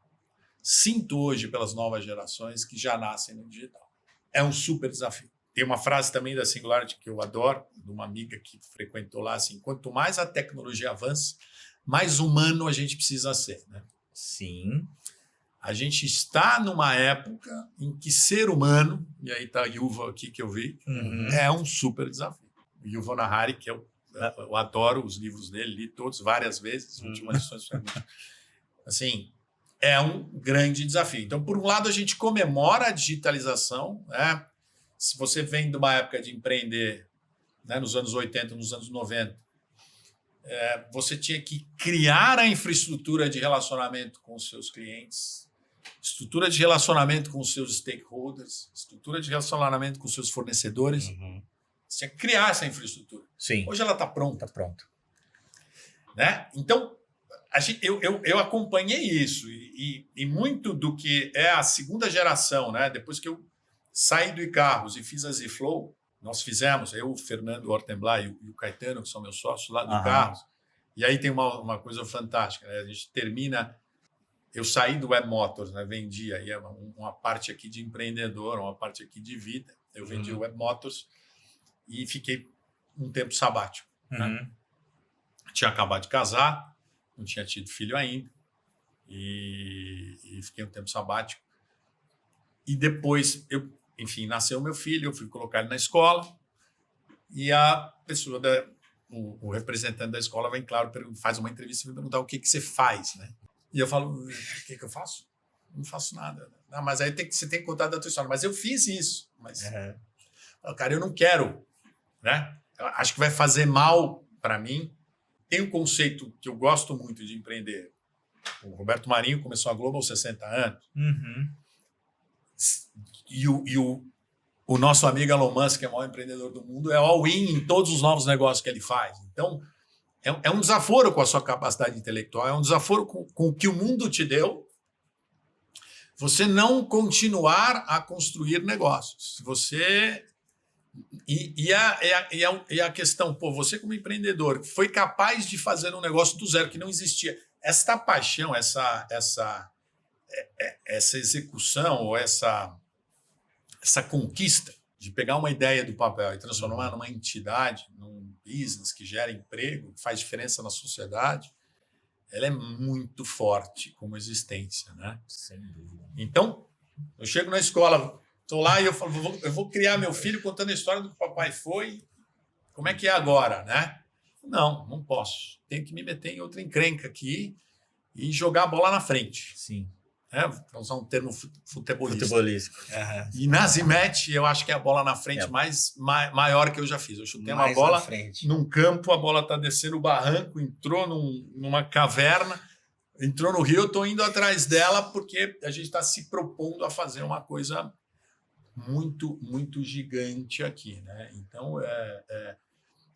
sinto hoje pelas novas gerações que já nascem no digital. É um super desafio. Tem uma frase também da Singularity que eu adoro, de uma amiga que frequentou lá, assim, quanto mais a tecnologia avança, mais humano a gente precisa ser. Né? Sim. A gente está numa época em que ser humano, e aí está a Yuval aqui que eu vi, é um super desafio. O Yuval Noah Harari, que eu adoro os livros dele, li todos várias vezes, últimas lições. Assim, é um grande desafio. Então, por um lado, a gente comemora a digitalização, né? Se você vem de uma época de empreender, né, nos anos 80, nos anos 90, você tinha que criar a infraestrutura de relacionamento com os seus clientes, estrutura de relacionamento com os seus stakeholders, estrutura de relacionamento com os seus fornecedores. Você tinha que criar essa infraestrutura. Sim. Hoje ela está pronta. Está pronta. Né? Então, eu acompanhei isso. E muito do que é a segunda geração, né? Depois que eu saí do iCarros e fiz a Z-Flow, nós fizemos, eu, o Fernando Ortenblay e o Caetano, que são meus sócios lá do iCarros. E aí tem uma coisa fantástica, né? A gente termina... Eu saí do Web Motors, né? Vendi aí uma parte aqui de empreendedor, uma parte aqui de vida. Eu vendi o Web Motors e fiquei um tempo sabático. Né? Tinha acabado de casar, não tinha tido filho ainda, e fiquei um tempo sabático. E depois, enfim, nasceu meu filho, eu fui colocar ele na escola, e a pessoa, o representante da escola vem, claro, faz uma entrevista e me perguntar o que você faz, né? E eu falo, o que eu faço? Não faço nada. Não, mas aí você tem que contar da tua história. Mas eu fiz isso. Mas, cara, eu não quero, né? Eu acho que vai fazer mal para mim. Tem um conceito que eu gosto muito de empreender. O Roberto Marinho começou a Globo aos 60 anos. E o nosso amigo Elon Musk, que é o maior empreendedor do mundo, é all-in em todos os novos negócios que ele faz. Então, é um desaforo com a sua capacidade intelectual, é um desaforo com o que o mundo te deu, você não continuar a construir negócios. Se você... E a questão, pô, você como empreendedor foi capaz de fazer um negócio do zero que não existia. Esta paixão, essa execução ou essa conquista de pegar uma ideia do papel e transformar numa entidade, num business que gera emprego, que faz diferença na sociedade, ela é muito forte como existência, né? Sem dúvida. Então, eu chego na escola, estou lá e eu falo, eu vou criar meu filho contando a história do que o papai foi, como é que é agora, né? Não posso. Tenho que me meter em outra encrenca aqui e jogar a bola na frente. Sim. Para usar um termo futebolístico. Uhum. E na Zimet, eu acho que é a bola na frente maior que eu já fiz. Eu chutei uma bola num campo, a bola está descendo o barranco, entrou numa caverna, entrou no rio, eu estou indo atrás dela porque a gente está se propondo a fazer uma coisa muito, muito gigante aqui, né? Então,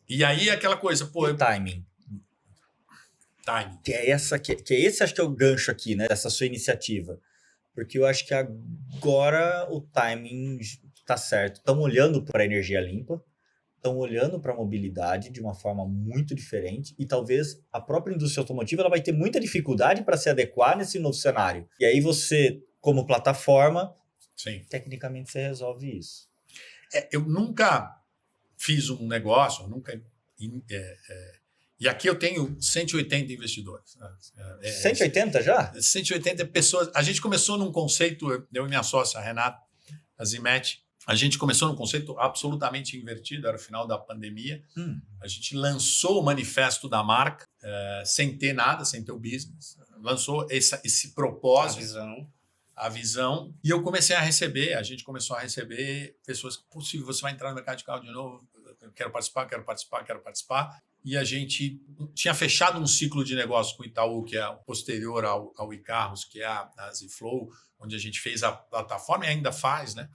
e aí aquela coisa... pô, timing. Que é esse acho que é o gancho aqui, né, dessa sua iniciativa. Porque eu acho que agora o timing está certo. Estão olhando para a energia limpa, estão olhando para a mobilidade de uma forma muito diferente e talvez a própria indústria automotiva ela vai ter muita dificuldade para se adequar nesse novo cenário. E aí você, como plataforma, tecnicamente você resolve isso. Eu nunca fiz um negócio, e aqui eu tenho 180 investidores. 180 já? 180 pessoas. A gente começou num conceito, eu e minha sócia, a Renata, a Zimet, a gente começou num conceito absolutamente invertido, era o final da pandemia. A gente lançou o manifesto da marca, sem ter nada, sem ter o business. Lançou esse propósito. A visão. E eu comecei a receber, a gente começou a receber pessoas que, possível, você vai entrar no mercado de carro de novo, eu quero participar. E a gente tinha fechado um ciclo de negócio com o Itaú, que é posterior ao iCarros, que é a Zflow, onde a gente fez a plataforma e ainda faz, né?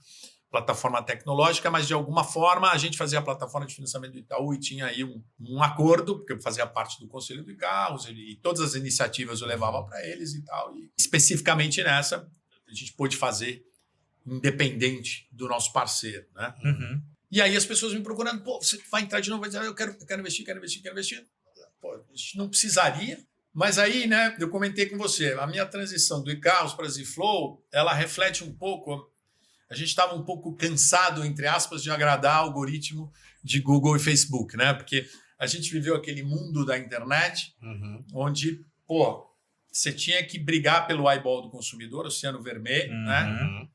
Plataforma tecnológica, mas de alguma forma a gente fazia a plataforma de financiamento do Itaú e tinha aí um acordo, porque eu fazia parte do conselho do iCarros e todas as iniciativas eu levava para eles e tal. E especificamente nessa, a gente pôde fazer independente do nosso parceiro, né? E aí as pessoas me procurando, pô, você vai entrar de novo, vai dizer, eu quero investir. Pô, a gente não precisaria, mas aí, né, eu comentei com você, a minha transição do iCarros para a Zflow, ela reflete um pouco, a gente estava um pouco cansado, entre aspas, de agradar o algoritmo de Google e Facebook, né? Porque a gente viveu aquele mundo da internet, onde, pô, você tinha que brigar pelo eyeball do consumidor, oceano vermelho, né?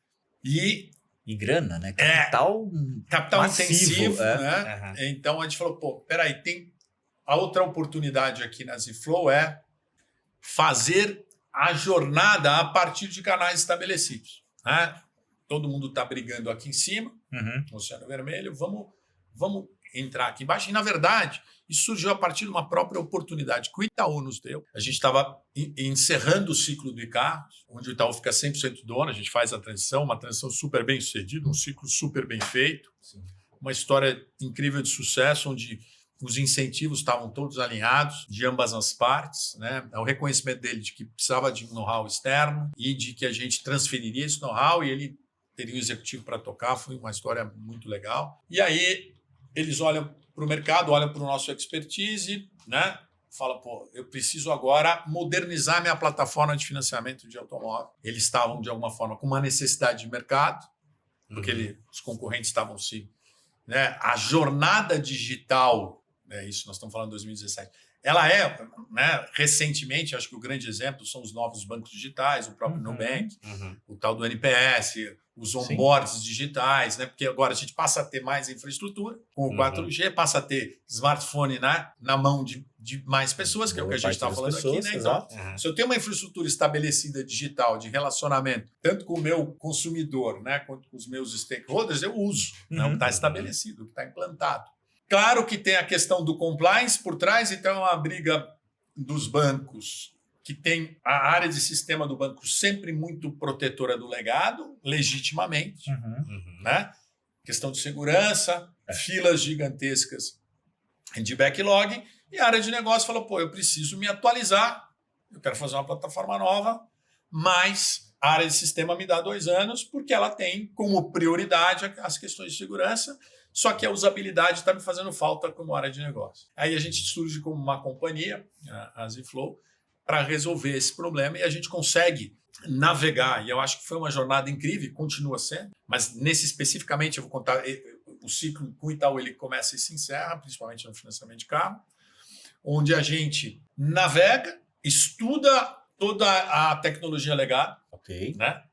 E grana, né? Capital massivo, intensivo, né? Então a gente falou, pô, peraí, tem a outra oportunidade aqui na Zflow é fazer a jornada a partir de canais estabelecidos, né? Todo mundo está brigando aqui em cima, no Oceano Vermelho, vamos entrar aqui embaixo. E, na verdade, isso surgiu a partir de uma própria oportunidade que o Itaú nos deu. A gente estava encerrando o ciclo do iCarros, onde o Itaú fica 100% dono, a gente faz a transição, uma transição super bem sucedida, um ciclo super bem feito, uma história incrível de sucesso, onde os incentivos estavam todos alinhados de ambas as partes, né? O reconhecimento dele de que precisava de um know-how externo e de que a gente transferiria esse know-how e ele teria um executivo para tocar, foi uma história muito legal. E aí eles olham para o mercado, olham para o nosso expertise, né? Fala, pô, eu preciso agora modernizar minha plataforma de financiamento de automóvel. Eles estavam, de alguma forma, com uma necessidade de mercado, porque os concorrentes estavam se... né? A jornada digital, né? Isso nós estamos falando em 2017, ela é, né? Recentemente, acho que o grande exemplo são os novos bancos digitais, o próprio Nubank, o tal do NPS, os onboards digitais, né? Porque agora a gente passa a ter mais infraestrutura com o 4G, passa a ter smartphone, né? Na mão de mais pessoas, que é o que a gente está falando aqui, né? Então, se eu tenho uma infraestrutura estabelecida digital de relacionamento, tanto com o meu consumidor, né? Quanto com os meus stakeholders, eu uso, né? O que está estabelecido, o que está implantado. Claro que tem a questão do compliance por trás, então é uma briga dos bancos que tem a área de sistema do banco sempre muito protetora do legado, legitimamente, né? Questão de segurança, filas gigantescas de backlog, e a área de negócio falou, pô, eu preciso me atualizar, eu quero fazer uma plataforma nova, mas A área de sistema me dá 2 anos, porque ela tem como prioridade as questões de segurança, só que a usabilidade está me fazendo falta como área de negócio. Aí a gente surge como uma companhia, a Zflow, para resolver esse problema, e a gente consegue navegar, e eu acho que foi uma jornada incrível, continua sendo, mas nesse especificamente eu vou contar, o ciclo com o Itaú ele começa e se encerra, principalmente no financiamento de carro, onde a gente navega, estuda toda a tecnologia legada, né?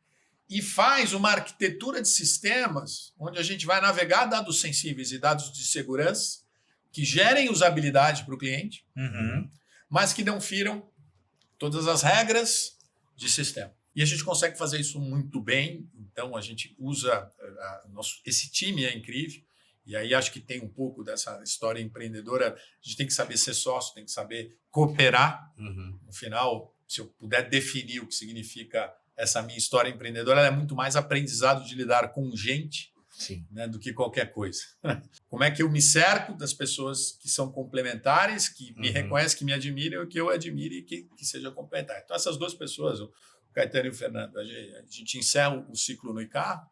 E faz uma arquitetura de sistemas onde a gente vai navegar dados sensíveis e dados de segurança que gerem usabilidade para o cliente, mas que não firam todas as regras de sistema. E a gente consegue fazer isso muito bem, então a gente usa... esse time é incrível, e aí acho que tem um pouco dessa história empreendedora. A gente tem que saber ser sócio, tem que saber cooperar. No final, se eu puder definir o que significa essa minha história empreendedora, ela é muito mais aprendizado de lidar com gente, né, do que qualquer coisa. Como é que eu me cerco das pessoas que são complementares, que me reconhecem, que me admiram, e que eu admire e que seja complementar. Então, essas 2 pessoas, o Caetano e o Fernando, a gente encerra o ciclo no ICAR,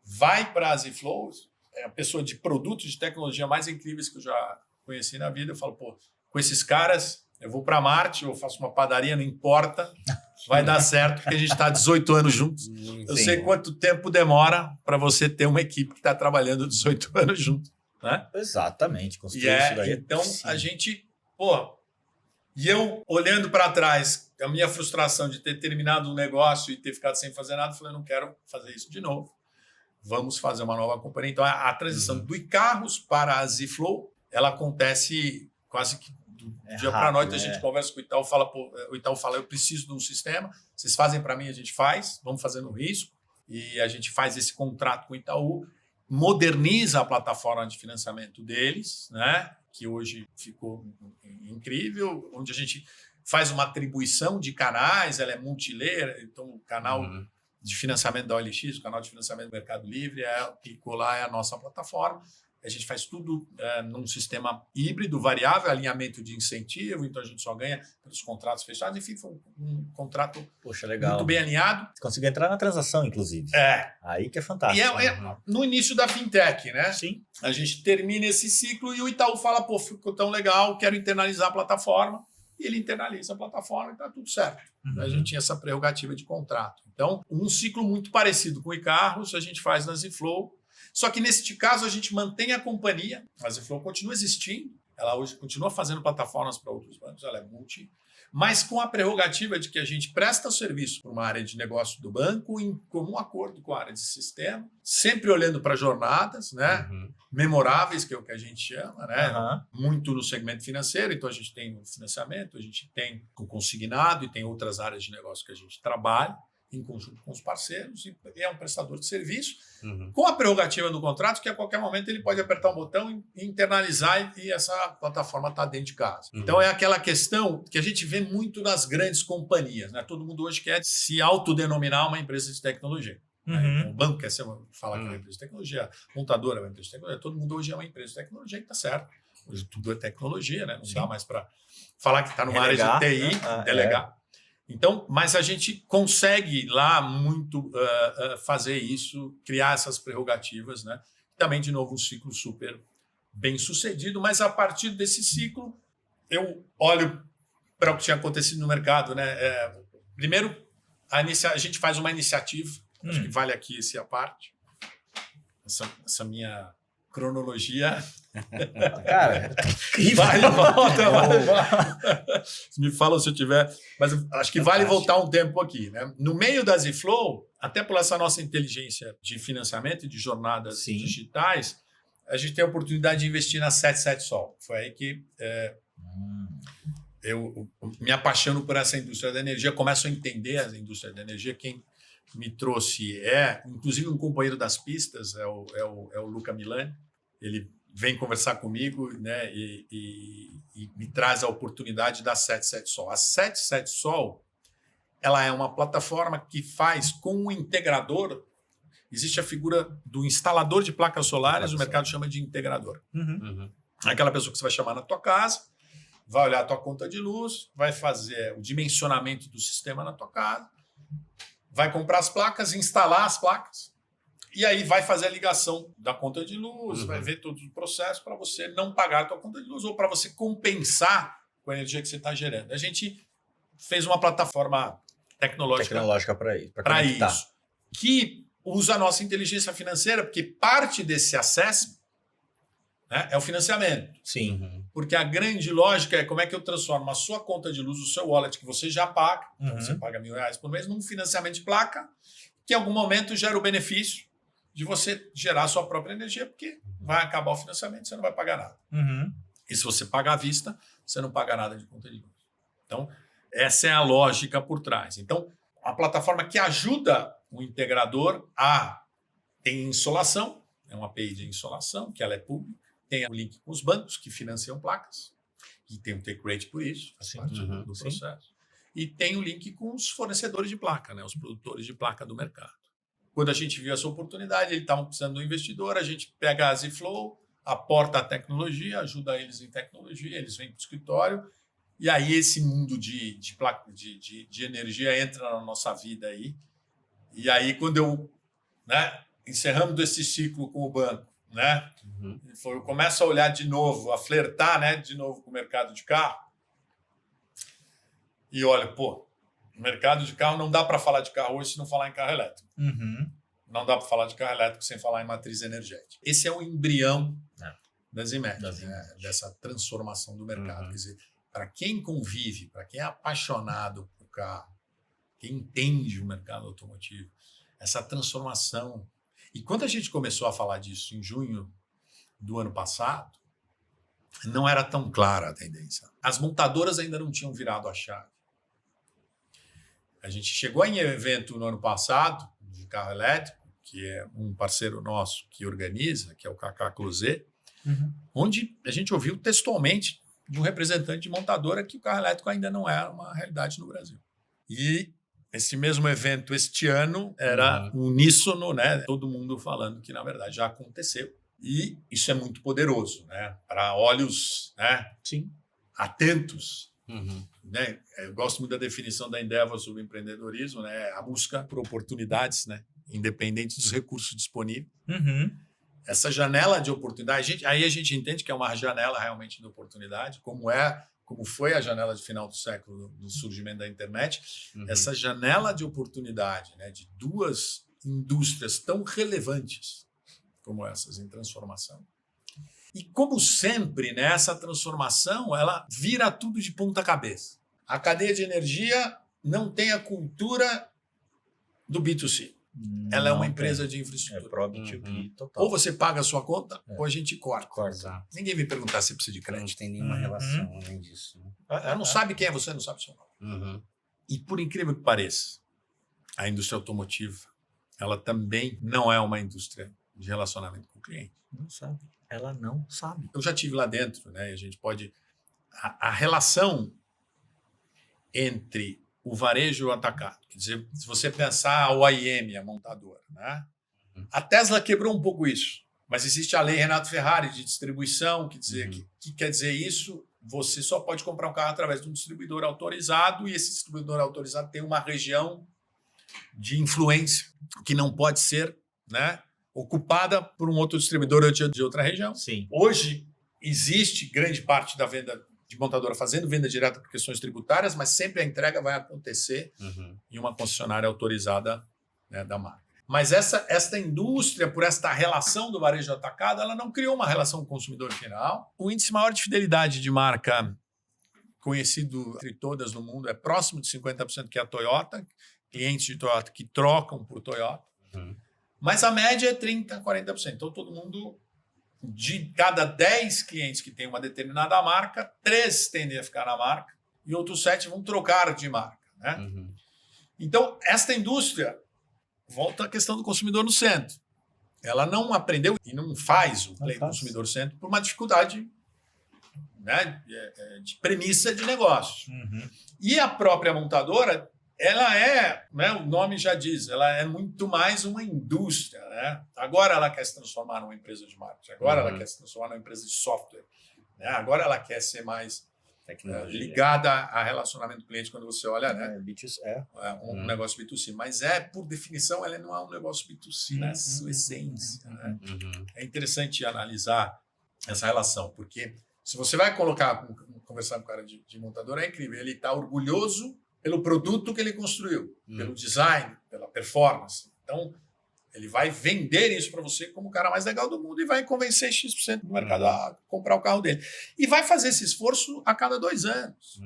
vai para a Zflow, é a pessoa de produtos de tecnologia mais incríveis que eu já conheci na vida. Eu falo, pô, com esses caras, eu vou para Marte, eu faço uma padaria, não importa, vai dar certo, porque a gente está 18 anos juntos. Eu sei quanto tempo demora para você ter uma equipe que está trabalhando 18 anos juntos. Né? Exatamente. Construir isso daí. Então, a gente... E eu, olhando para trás, a minha frustração de ter terminado um negócio e ter ficado sem fazer nada, eu falei, não quero fazer isso de novo. Vamos fazer uma nova companhia. Então, a transição do iCarros para a Zflow, ela acontece quase que do dia para a noite. A gente conversa com o Itaú, o Itaú fala, eu preciso de um sistema, vocês fazem para mim, a gente faz, vamos fazer no risco, e a gente faz esse contrato com o Itaú, moderniza a plataforma de financiamento deles, né, que hoje ficou incrível, onde a gente faz uma atribuição de canais, ela é multilayer, então o canal de financiamento da OLX, o canal de financiamento do Mercado Livre, clicou lá, é a nossa plataforma. A gente faz tudo num sistema híbrido, variável, alinhamento de incentivo, então a gente só ganha pelos contratos fechados. Enfim, foi um contrato legal. Muito bem alinhado. Você conseguiu entrar na transação, inclusive. Aí que é fantástico. E no início da fintech, né? Sim. A gente termina esse ciclo e o Itaú fala, pô, ficou tão legal, quero internalizar a plataforma. E ele internaliza a plataforma e está tudo certo. A gente tinha essa prerrogativa de contrato. Então, um ciclo muito parecido com o iCarros a gente faz na Zflow. Só que, neste caso, a gente mantém a companhia. A Zflow continua existindo. Ela hoje continua fazendo plataformas para outros bancos. Ela é multi. Mas com a prerrogativa de que a gente presta serviço para uma área de negócio do banco em comum acordo com a área de sistema, sempre olhando para jornadas, né, memoráveis, que é o que a gente chama, né, muito no segmento financeiro. Então, a gente tem o financiamento, a gente tem o consignado e tem outras áreas de negócio que a gente trabalha em conjunto com os parceiros, e é um prestador de serviço, com a prerrogativa do contrato, que a qualquer momento ele pode apertar um botão e internalizar, e essa plataforma está dentro de casa. Então, é aquela questão que a gente vê muito nas grandes companhias, né? Todo mundo hoje quer se autodenominar uma empresa de tecnologia. Então, o banco quer falar que é uma empresa de tecnologia, a montadora é uma empresa de tecnologia, todo mundo hoje é uma empresa de tecnologia, e está certo. Hoje tudo é tecnologia, né? Não dá mais para falar que está numa área de TI, delegar. Então, mas a gente consegue lá muito fazer isso, criar essas prerrogativas, né? Também, de novo, um ciclo super bem sucedido, mas a partir desse ciclo, eu olho para o que tinha acontecido no mercado, né? Primeiro, a gente faz uma iniciativa, acho que vale aqui essa parte, essa minha cronologia. Cara, vale volta. Me fala se eu tiver, mas acho que vale voltar um tempo aqui, né? No meio da Zflow, até por essa nossa inteligência de financiamento e de jornadas digitais, a gente tem a oportunidade de investir na 77Sol. Foi aí que eu me apaixono por essa indústria da energia, começo a entender a indústria da energia. Quem me trouxe inclusive, um companheiro das pistas, é o Luca Milani. Ele vem conversar comigo, né, e me traz a oportunidade da 77Sol. A 77Sol, ela é uma plataforma que faz com o integrador. Existe a figura do instalador de placas solares, o mercado chama de integrador. Aquela pessoa que você vai chamar na tua casa, vai olhar a tua conta de luz, vai fazer o dimensionamento do sistema na tua casa, vai comprar as placas, instalar as placas, e aí vai fazer a ligação da conta de luz, vai ver todo o processo para você não pagar a tua conta de luz ou para você compensar com a energia que você está gerando. A gente fez uma plataforma tecnológica para isso, que usa a nossa inteligência financeira, porque parte desse acesso, né, é o financiamento. Sim. Porque a grande lógica é como é que eu transformo a sua conta de luz, o seu wallet que você já paga, então você paga R$1.000 por mês, num financiamento de placa, que em algum momento gera o benefício de você gerar a sua própria energia, porque vai acabar o financiamento, você não vai pagar nada. E se você pagar à vista, você não paga nada de conta de luz. Então, essa é a lógica por trás. Então, a plataforma que ajuda o integrador tem insolação, é uma API de insolação, que ela é pública, tem o link com os bancos que financiam placas, e tem um take rate por isso, faz parte do processo. E tem o link com os fornecedores de placa, né, os produtores de placa do mercado. Quando a gente viu essa oportunidade, eles estavam precisando de um investidor, a gente pega a Z-Flow, aporta a tecnologia, ajuda eles em tecnologia, eles vêm para o escritório, e aí esse mundo de energia entra na nossa vida aí. E aí, quando encerramos esse ciclo com o banco, né, eu começo a olhar de novo, a flertar, né, de novo com o mercado de carro, e olha, o mercado de carro não dá para falar de carro hoje se não falar em carro elétrico. Não dá para falar de carro elétrico sem falar em matriz energética. Esse é o embrião das IMEC, dessa transformação do mercado. Quer dizer, para quem convive, para quem é apaixonado por carro, quem entende o mercado automotivo, essa transformação. E quando a gente começou a falar disso em junho do ano passado, não era tão clara a tendência. As montadoras ainda não tinham virado a chave. A gente chegou em evento no ano passado de carro elétrico, que é um parceiro nosso que organiza, que é o KK Closet, onde a gente ouviu textualmente de um representante de montadora que o carro elétrico ainda não é uma realidade no Brasil. E esse mesmo evento este ano era uníssono, né? Todo mundo falando que, na verdade, já aconteceu. E isso é muito poderoso, né? Para olhos, né, atentos. Né? Eu gosto muito da definição da Endeavor sobre empreendedorismo, né? A busca por oportunidades, né, independente dos recursos disponíveis. Essa janela de oportunidade, aí a gente entende que é uma janela realmente de oportunidade, como foi a janela de final do século do surgimento da internet. Essa janela de oportunidade, né, de duas indústrias tão relevantes como essas em transformação. E como sempre, né, essa transformação ela vira tudo de ponta cabeça. A cadeia de energia não tem a cultura do B2C. Ela é uma empresa de infraestrutura. É pro B2B total. Ou você paga a sua conta, ou a gente corta. Ninguém me perguntar se precisa de crédito. Não tem nenhuma relação além disso. Ela não sabe quem é você, não sabe o seu nome. E por incrível que pareça, a indústria automotiva, ela também não é uma indústria de relacionamento com o cliente. Não sabe. Ela não sabe. Eu já estive lá dentro, né? E a gente pode... A relação entre o varejo e o atacado. Quer dizer, se você pensar a OEM, a montadora, né? A Tesla quebrou um pouco isso. Mas existe a lei Renato Ferrari de distribuição, que quer dizer isso, você só pode comprar um carro através de um distribuidor autorizado e esse distribuidor autorizado tem uma região de influência que não pode ser, né, ocupada por um outro distribuidor de outra região. Hoje existe grande parte da venda de montadora fazendo venda direta por questões tributárias, mas sempre a entrega vai acontecer em uma concessionária autorizada, né, da marca. Mas esta indústria, por esta relação do varejo atacado, ela não criou uma relação com o consumidor final. O índice maior de fidelidade de marca conhecido entre todas no mundo é próximo de 50%, que é a Toyota, clientes de Toyota que trocam por Toyota. Mas a média é 30%, 40%. Então, todo mundo, de cada 10 clientes que tem uma determinada marca, 3 tendem a ficar na marca e outros 7 vão trocar de marca, né? Então, esta indústria, volta a questão do consumidor no centro. Ela não aprendeu e não faz o play consumidor centro por uma dificuldade, né, de premissa de negócio. E a própria montadora, ela é, né, o nome já diz, ela é muito mais uma indústria, né? Agora ela quer se transformar numa empresa de marketing, agora ela quer se transformar numa empresa de software, né? Agora ela quer ser mais ligada a relacionamento do cliente quando você olha, né? B2C, Um negócio B2C. Mas por definição, ela não é um negócio B2C na sua essência. Né? É interessante analisar essa relação, porque se você vai conversar com o cara de montadora, é incrível. Ele está orgulhoso pelo produto que ele construiu, pelo design, pela performance. Então, ele vai vender isso para você como o cara mais legal do mundo e vai convencer X% do mercado a comprar o carro dele. E vai fazer esse esforço a cada 2 anos.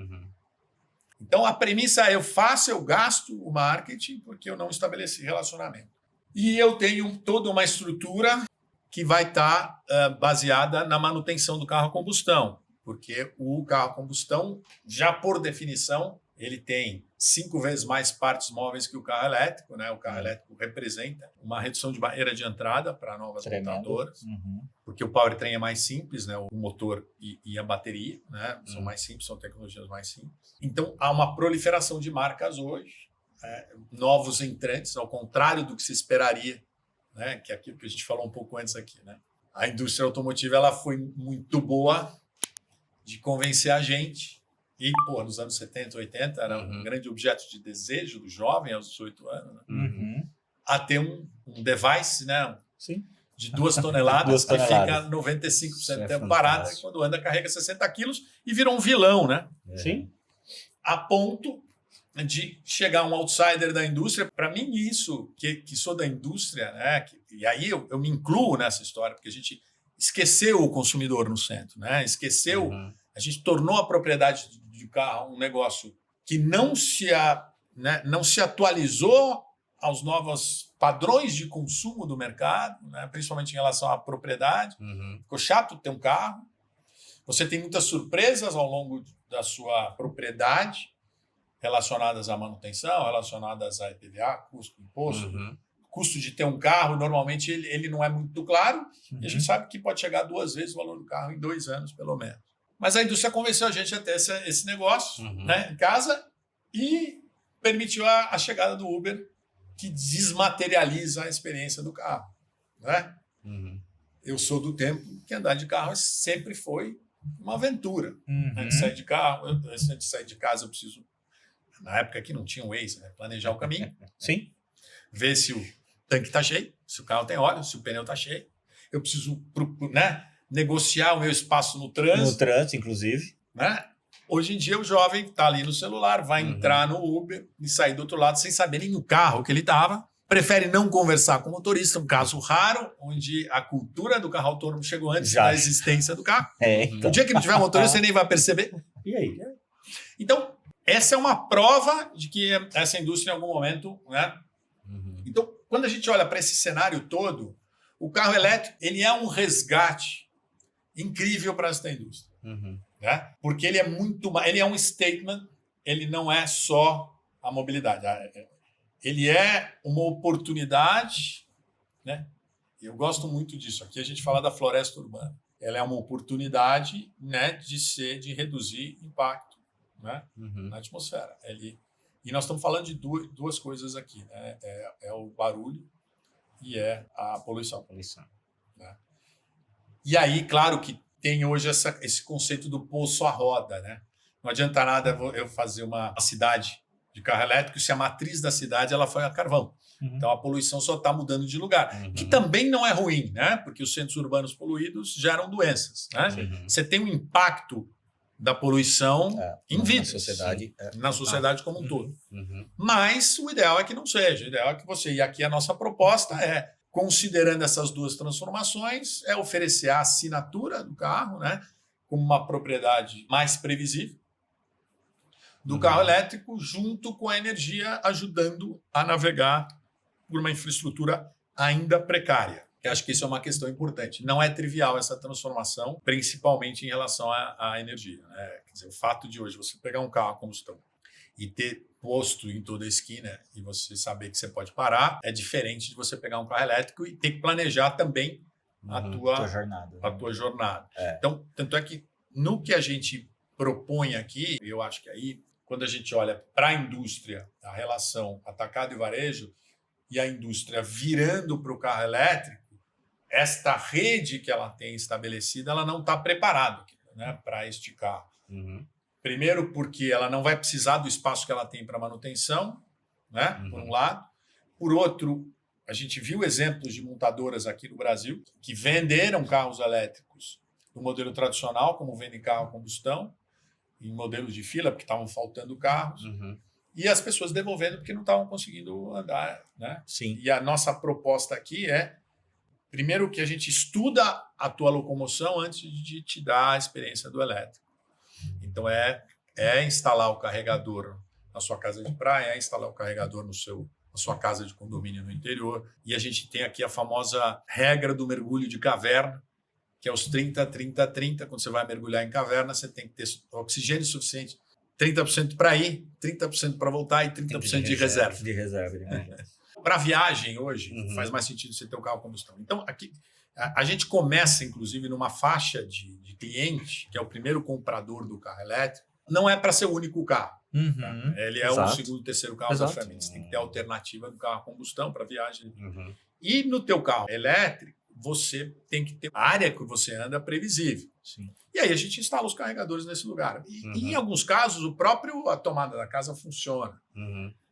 Então, a premissa é: eu gasto o marketing porque eu não estabeleci relacionamento. E eu tenho toda uma estrutura que vai estar baseada na manutenção do carro a combustão, porque o carro a combustão, já por definição, ele tem 5 vezes mais partes móveis que o carro elétrico, né? O carro elétrico representa uma redução de barreira de entrada para novas montadoras, porque o powertrain é mais simples, né? O motor e a bateria, né? São mais simples, são tecnologias mais simples. Então, há uma proliferação de marcas hoje, novos entrantes, ao contrário do que se esperaria, né? Que é aquilo que a gente falou um pouco antes aqui, né? A indústria automotiva ela foi muito boa de convencer a gente. E, nos anos 70, 80, era um grande objeto de desejo do jovem aos 18 anos, né? A ter um device, né? Sim. De 2 toneladas, que fica 95% do tempo parado, e quando anda carrega 60 quilos e virou um vilão, né? Sim. A ponto de chegar um outsider da indústria. Para mim, isso, que sou da indústria, né? E aí eu me incluo nessa história, porque a gente esqueceu o consumidor no centro, né? Esqueceu, a gente tornou a propriedade de carro um negócio que não se atualizou aos novos padrões de consumo do mercado, né? Principalmente em relação à propriedade. Ficou chato ter um carro. Você tem muitas surpresas ao longo da sua propriedade relacionadas à manutenção, relacionadas à IPVA, custo, imposto. Custo de ter um carro, normalmente, ele não é muito claro, e a gente sabe que pode chegar 2 vezes o valor do carro em 2 anos, pelo menos. Mas a indústria convenceu a gente a ter esse negócio, né, em casa, e permitiu a chegada do Uber, que desmaterializa a experiência do carro. Né? Eu sou do tempo que andar de carro sempre foi uma aventura. Antes de sair de carro, antes de sair de casa, eu preciso, na época que não tinha o Waze, né, planejar o caminho. Sim. Ver se o tanque está cheio, se o carro tem óleo, se o pneu está cheio. Eu preciso, né, negociar o meu espaço no trânsito. No trânsito, inclusive. Né? Hoje em dia, o jovem está ali no celular, vai entrar no Uber e sair do outro lado sem saber nem o carro que ele estava. Prefere não conversar com o motorista, um caso raro, onde a cultura do carro autônomo chegou antes da existência do carro. Então. O dia que não tiver motorista, você nem vai perceber. E aí? Então, essa é uma prova de que essa indústria, em algum momento... Né? Então, quando a gente olha para esse cenário todo, o carro elétrico ele é um resgate incrível para essa indústria. Né? Porque ele é um statement, ele não é só a mobilidade. Ele é uma oportunidade, né? Eu gosto muito disso. Aqui a gente fala da floresta urbana. Ela é uma oportunidade, né, de reduzir impacto, né, na atmosfera. E nós estamos falando de duas coisas aqui. Né? É o barulho e é a poluição. Né? E aí, claro que tem hoje esse conceito do poço à roda. Né? Não adianta nada eu fazer uma cidade de carro elétrico se a matriz da cidade ela foi a carvão. Então, a poluição só está mudando de lugar. Que também não é ruim, né? Porque os centros urbanos poluídos geram doenças. Né? Você tem um impacto da poluição em vidas. Na sociedade como um todo. Mas o ideal é que não seja. O ideal é que você... E aqui a nossa proposta é, considerando essas duas transformações, é oferecer a assinatura do carro, né, como uma propriedade mais previsível do carro elétrico, junto com a energia, ajudando a navegar por uma infraestrutura ainda precária. Eu acho que isso é uma questão importante. Não é trivial essa transformação, principalmente em relação à energia. Né? Quer dizer, o fato de hoje você pegar um carro a combustão e ter posto em toda a esquina e você saber que você pode parar, é diferente de você pegar um carro elétrico e ter que planejar também a tua jornada. Então, tanto é que no que a gente propõe aqui, eu acho que aí, quando a gente olha para a indústria, a relação atacado e varejo, e a indústria virando para o carro elétrico, esta rede que ela tem estabelecida, ela não está preparada, né, para este carro. Primeiro porque ela não vai precisar do espaço que ela tem para manutenção, né? Por um lado. Por outro, a gente viu exemplos de montadoras aqui no Brasil que venderam carros elétricos no modelo tradicional, como vendem carro a combustão, em modelos de fila, porque estavam faltando carros, e as pessoas devolvendo porque não estavam conseguindo andar, né? Sim. E a nossa proposta aqui é, primeiro, que a gente estuda a tua locomoção antes de te dar a experiência do elétrico. Então, é instalar o carregador na sua casa de praia, é instalar o carregador na sua casa de condomínio no interior. E a gente tem aqui a famosa regra do mergulho de caverna, que é os 30, 30, 30. Quando você vai mergulhar em caverna, você tem que ter oxigênio suficiente. 30% para ir, 30% para voltar e 30% de reserva. De reserva. Para viagem hoje, faz mais sentido você ter um carro a combustão. Então, aqui a gente começa, inclusive, numa faixa de cliente, que é o primeiro comprador do carro elétrico. Não é para ser o único carro. Tá? Ele é o segundo, terceiro carro da família. Você tem que ter a alternativa do carro a combustão para viagem. E no teu carro elétrico, você tem que ter a área que você anda previsível. Sim. E aí a gente instala os carregadores nesse lugar. E em alguns casos, a tomada da casa funciona.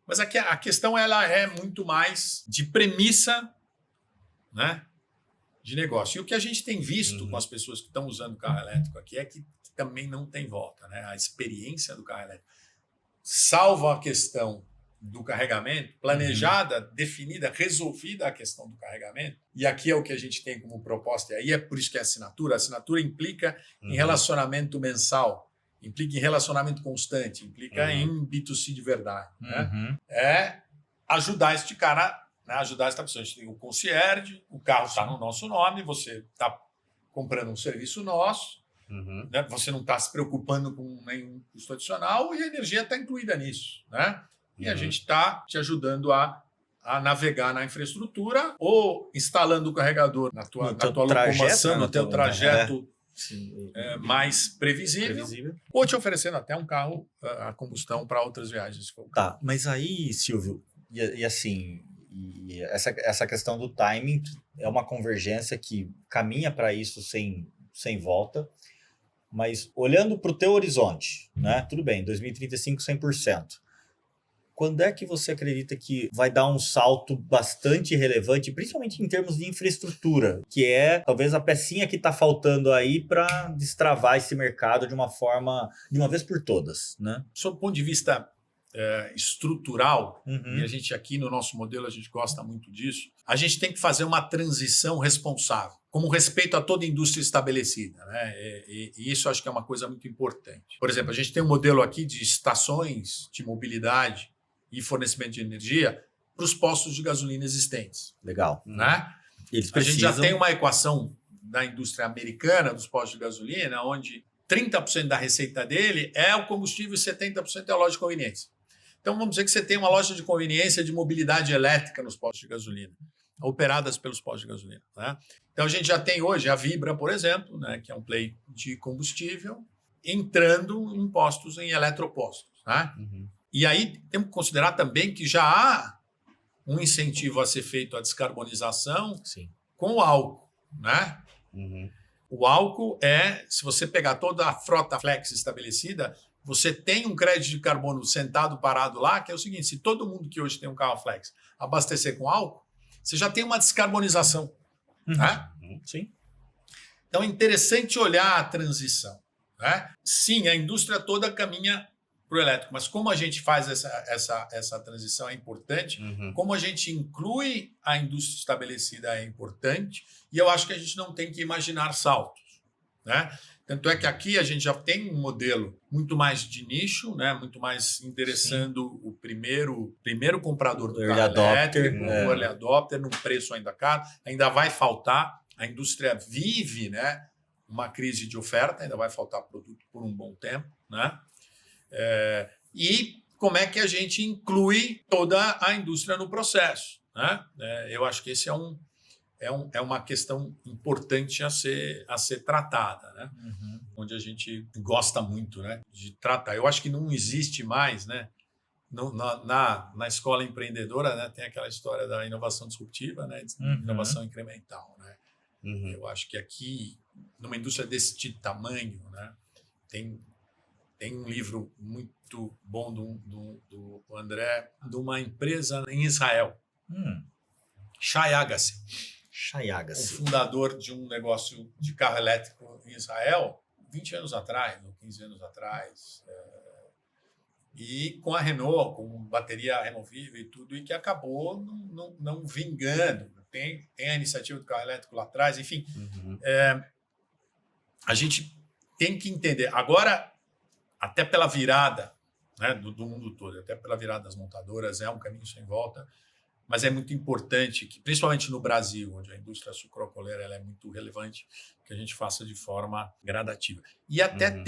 Mas aqui a questão ela é muito mais de premissa, né, de negócio. E o que a gente tem visto com as pessoas que estão usando o carro elétrico aqui é que também não tem volta. Né? A experiência do carro elétrico, salvo a questão do carregamento, planejada, definida, resolvida a questão do carregamento. E aqui é o que a gente tem como proposta. E aí é por isso que é assinatura. A assinatura implica em relacionamento mensal, implica em relacionamento constante, implica em B2C de verdade. Né? É ajudar este cara, né? Ajudar esta pessoa. A gente tem o concierge, o carro está no nosso nome, você está comprando um serviço nosso, né? Você não está se preocupando com nenhum custo adicional e a energia está incluída nisso. Né? E a gente está te ajudando a navegar na infraestrutura ou instalando o carregador na tua locomoção, no teu trajeto mais previsível, ou te oferecendo até um carro a combustão para outras viagens. Tá, mas aí, Silvio, e assim, essa questão do timing é uma convergência que caminha para isso sem volta, mas olhando para o teu horizonte, né? Tudo bem, 2035, 100%. Quando é que você acredita que vai dar um salto bastante relevante, principalmente em termos de infraestrutura, que é talvez a pecinha que está faltando aí para destravar esse mercado de uma forma, de uma vez por todas, né? Sob o ponto de vista estrutural, e a gente aqui no nosso modelo, a gente gosta muito disso, a gente tem que fazer uma transição responsável, como respeito a toda a indústria estabelecida. Né? E isso acho que é uma coisa muito importante. Por exemplo, a gente tem um modelo aqui de estações de mobilidade e fornecimento de energia para os postos de gasolina existentes. Legal. Né? A gente já tem uma equação da indústria americana dos postos de gasolina, onde 30% da receita dele é o combustível e 70% é a loja de conveniência. Então, vamos dizer que você tem uma loja de conveniência de mobilidade elétrica nos postos de gasolina, operadas pelos postos de gasolina. Né? Então, a gente já tem hoje a Vibra, por exemplo, né, que é um play de combustível, entrando em postos, em eletropostos. Né? E aí temos que considerar também que já há um incentivo a ser feito à descarbonização com o álcool. Né? O álcool se você pegar toda a frota flex estabelecida, você tem um crédito de carbono sentado, parado lá, que é o seguinte, se todo mundo que hoje tem um carro flex abastecer com álcool, você já tem uma descarbonização. Né? Sim. Então é interessante olhar a transição. Né? Sim, a indústria toda caminha para o elétrico, mas como a gente faz essa transição é importante, como a gente inclui a indústria estabelecida é importante, e eu acho que a gente não tem que imaginar saltos. Né? Tanto é que aqui a gente já tem um modelo muito mais de nicho, né? Muito mais interessando o primeiro comprador do carro elétrico, o early adopter, num preço ainda caro, ainda vai faltar, a indústria vive, né, uma crise de oferta, ainda vai faltar produto por um bom tempo. Né? E como é que a gente inclui toda a indústria no processo? Né? Eu acho que esse é uma questão importante a ser tratada, né? Onde a gente gosta muito, né, de tratar. Eu acho que não existe mais, né, na escola empreendedora, né, tem aquela história da inovação disruptiva, né, inovação incremental. Né? Eu acho que aqui, numa indústria desse tamanho, né, tem Tem um livro muito bom do André, de uma empresa em Israel, Shai Agassi. Shai Agassi. O fundador de um negócio de carro elétrico em Israel, 20 anos atrás, ou 15 anos atrás, e com a Renault, com bateria removível e tudo, e que acabou não vingando. Tem a iniciativa do carro elétrico lá atrás, enfim. A gente tem que entender. Agora, até pela virada, né, do mundo todo, até pela virada das montadoras, é um caminho sem volta, mas é muito importante que, principalmente no Brasil, onde a indústria sucroalcooleira ela é muito relevante, que a gente faça de forma gradativa. E até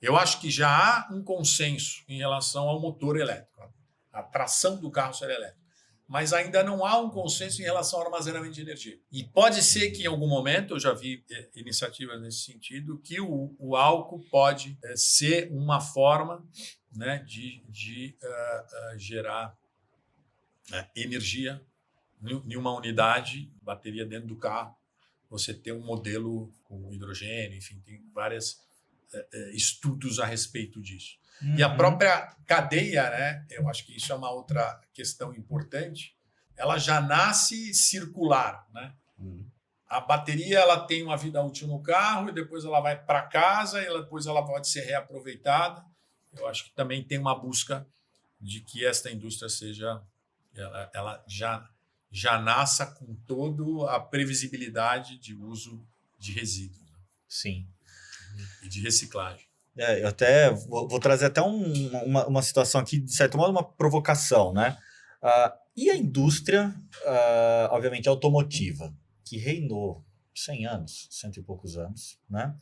eu acho que já há um consenso em relação ao motor elétrico, a tração do carro ser elétrico, mas ainda não há um consenso em relação ao armazenamento de energia. E pode ser que em algum momento, eu já vi iniciativas nesse sentido, que o álcool pode ser uma forma, né, de gerar energia em uma unidade, bateria dentro do carro. Você tem um modelo com hidrogênio, enfim, tem vários estudos a respeito disso. E a própria cadeia, né, eu acho que isso é uma outra questão importante, ela já nasce circular, né? A bateria ela tem uma vida útil no carro e depois ela vai para casa e depois ela pode ser reaproveitada. Eu acho que também tem uma busca de que esta indústria seja, ela já nasça com toda a previsibilidade de uso de resíduos. Né? Sim. E de reciclagem. Eu até vou trazer até uma situação aqui, de certo modo, uma provocação, né? E a indústria, obviamente, automotiva, que reinou 100 anos, 100 e poucos anos, né?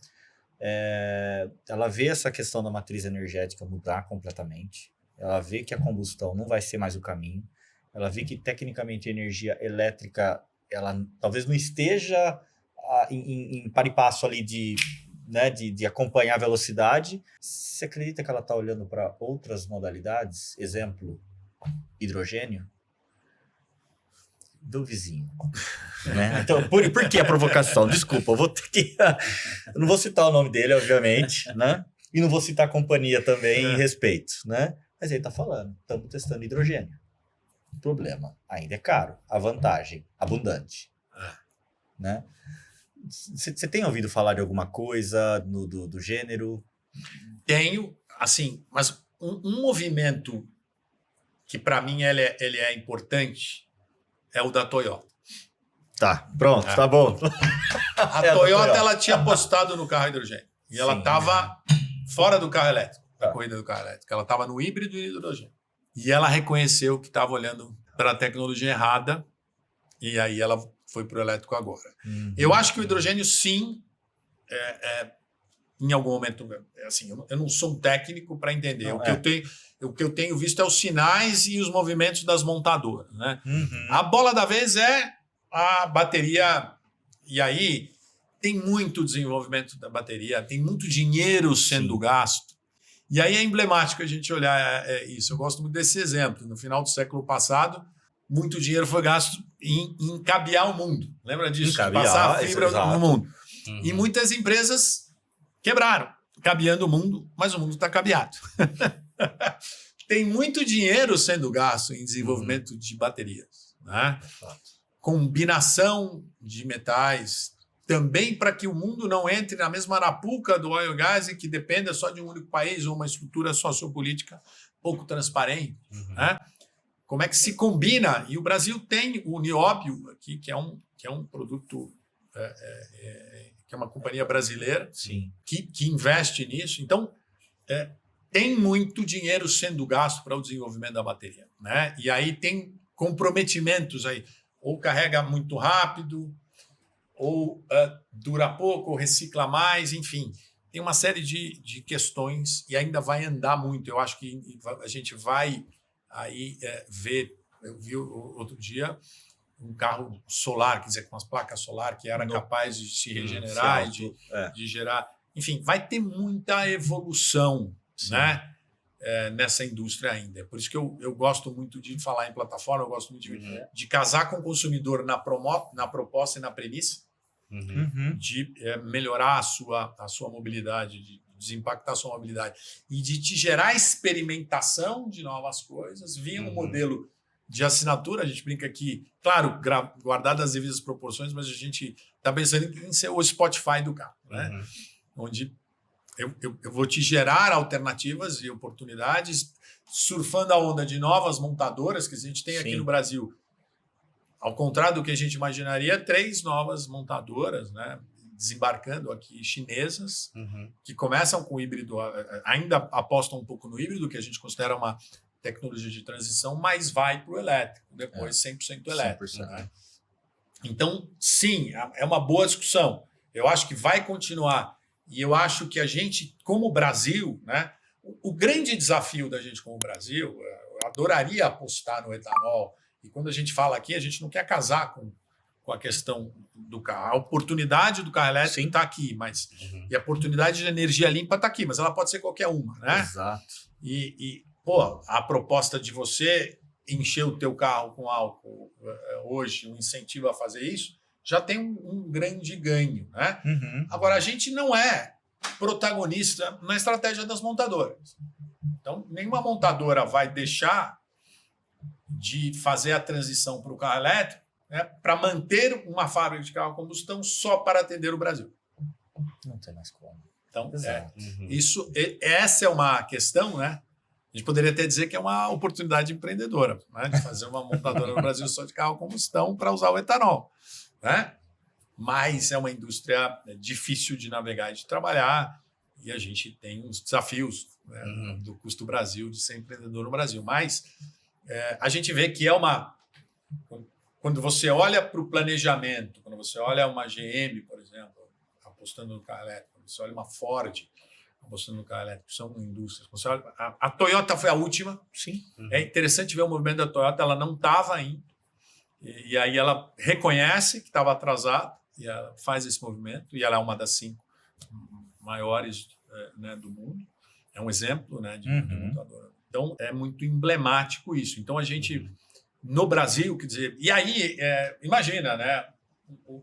Ela vê essa questão da matriz energética mudar completamente, ela vê que a combustão não vai ser mais o caminho, ela vê que, tecnicamente, a energia elétrica, ela talvez não esteja em par e passo ali de acompanhar a velocidade. Você acredita que ela está olhando para outras modalidades? Exemplo, hidrogênio? Do vizinho. Né? Então, por que a provocação? Desculpa, eu não vou citar o nome dele, obviamente, né? E não vou citar a companhia também em respeito, né? Mas ele está falando, estamos testando hidrogênio. O problema ainda é caro, a vantagem, abundante. Né? Você tem ouvido falar de alguma coisa do gênero? Tenho, assim, mas um movimento que para mim ele é importante é o da Toyota. Tá, pronto, tá bom. A Toyota ela tinha apostado no carro hidrogênio e ela estava fora do carro elétrico, da corrida do carro elétrico. Ela estava no híbrido e hidrogênio. E ela reconheceu que estava olhando para a tecnologia errada e aí ela foi para o elétrico agora. Eu acho que o hidrogênio, sim, em algum momento, assim, eu não sou um técnico para entender. Não, o que eu tenho visto é os sinais e os movimentos das montadoras. Né? A bola da vez é a bateria, e aí tem muito desenvolvimento da bateria, tem muito dinheiro sendo gasto. E aí é emblemático a gente olhar isso. Eu gosto muito desse exemplo. No final do século passado, muito dinheiro foi gasto em cabear o mundo. Lembra disso? Passar a fibra no mundo. E muitas empresas quebraram, cabeando o mundo, mas o mundo está cabeado. Tem muito dinheiro sendo gasto em desenvolvimento de baterias. Né? Combinação de metais, também para que o mundo não entre na mesma arapuca do óleo e gás e que dependa só de um único país ou uma estrutura sociopolítica pouco transparente. Né? Como é que se combina? E o Brasil tem o Nióbio aqui, que é um produto, que é uma companhia brasileira que investe nisso. Então, tem muito dinheiro sendo gasto para o desenvolvimento da bateria. Né? E aí tem comprometimentos aí. Ou carrega muito rápido, ou dura pouco, ou recicla mais, enfim. Tem uma série de questões e ainda vai andar muito. Eu acho que a gente vai aí ver. Eu vi outro dia um carro solar, quer dizer, com as placas solar que era capaz de se regenerar e de gerar. Enfim, vai ter muita evolução, né? Nessa indústria ainda. Por isso que eu gosto muito de falar em plataforma, eu gosto muito de casar com o consumidor na proposta e na premissa, de melhorar a sua mobilidade de desimpactar sua mobilidade e de te gerar experimentação de novas coisas via um modelo de assinatura. A gente brinca aqui, claro, guardado as devidas proporções, mas a gente está pensando em ser o Spotify do carro, né? Onde eu vou te gerar alternativas e oportunidades, surfando a onda de novas montadoras que a gente tem aqui no Brasil. Ao contrário do que a gente imaginaria, 3 novas montadoras, né, desembarcando aqui, chinesas, que começam com híbrido, ainda apostam um pouco no híbrido, que a gente considera uma tecnologia de transição, mas vai para o elétrico, depois 100% elétrico. 100%. Né? Então, sim, é uma boa discussão. Eu acho que vai continuar. E eu acho que a gente, como Brasil, né, o grande desafio da gente como Brasil, eu adoraria apostar no etanol. E quando a gente fala aqui, a gente não quer casar com a questão do carro. A oportunidade do carro elétrico está aqui, mas e a oportunidade de energia limpa está aqui, mas ela pode ser qualquer uma, né? Exato. Pô, a proposta de você encher o teu carro com álcool hoje, um incentivo a fazer isso, já tem um grande ganho, né? Agora, a gente não é protagonista na estratégia das montadoras. Então, nenhuma montadora vai deixar de fazer a transição para o carro elétrico, né, para manter uma fábrica de carro a combustão só para atender o Brasil. Não tem mais como. Então, essa é uma questão, né? A gente poderia até dizer que é uma oportunidade empreendedora, né, de fazer uma montadora no Brasil só de carro a combustão para usar o etanol, né? Mas é uma indústria difícil de navegar e de trabalhar, e a gente tem os desafios, né, do custo Brasil, de ser empreendedor no Brasil. Mas a gente vê que é uma... Quando você olha para o planejamento, quando você olha uma GM, por exemplo, apostando no carro elétrico, quando você olha uma Ford apostando no carro elétrico, são indústrias. Você olha, a Toyota foi a última. Sim. É interessante ver o movimento da Toyota, ela não estava indo. E aí ela reconhece que estava atrasada e ela faz esse movimento. E ela é uma das 5 maiores, né, do mundo. É um exemplo, né, de montadora. Então, é muito emblemático isso. Então, a gente, no Brasil, quer dizer... E aí, imagina, né?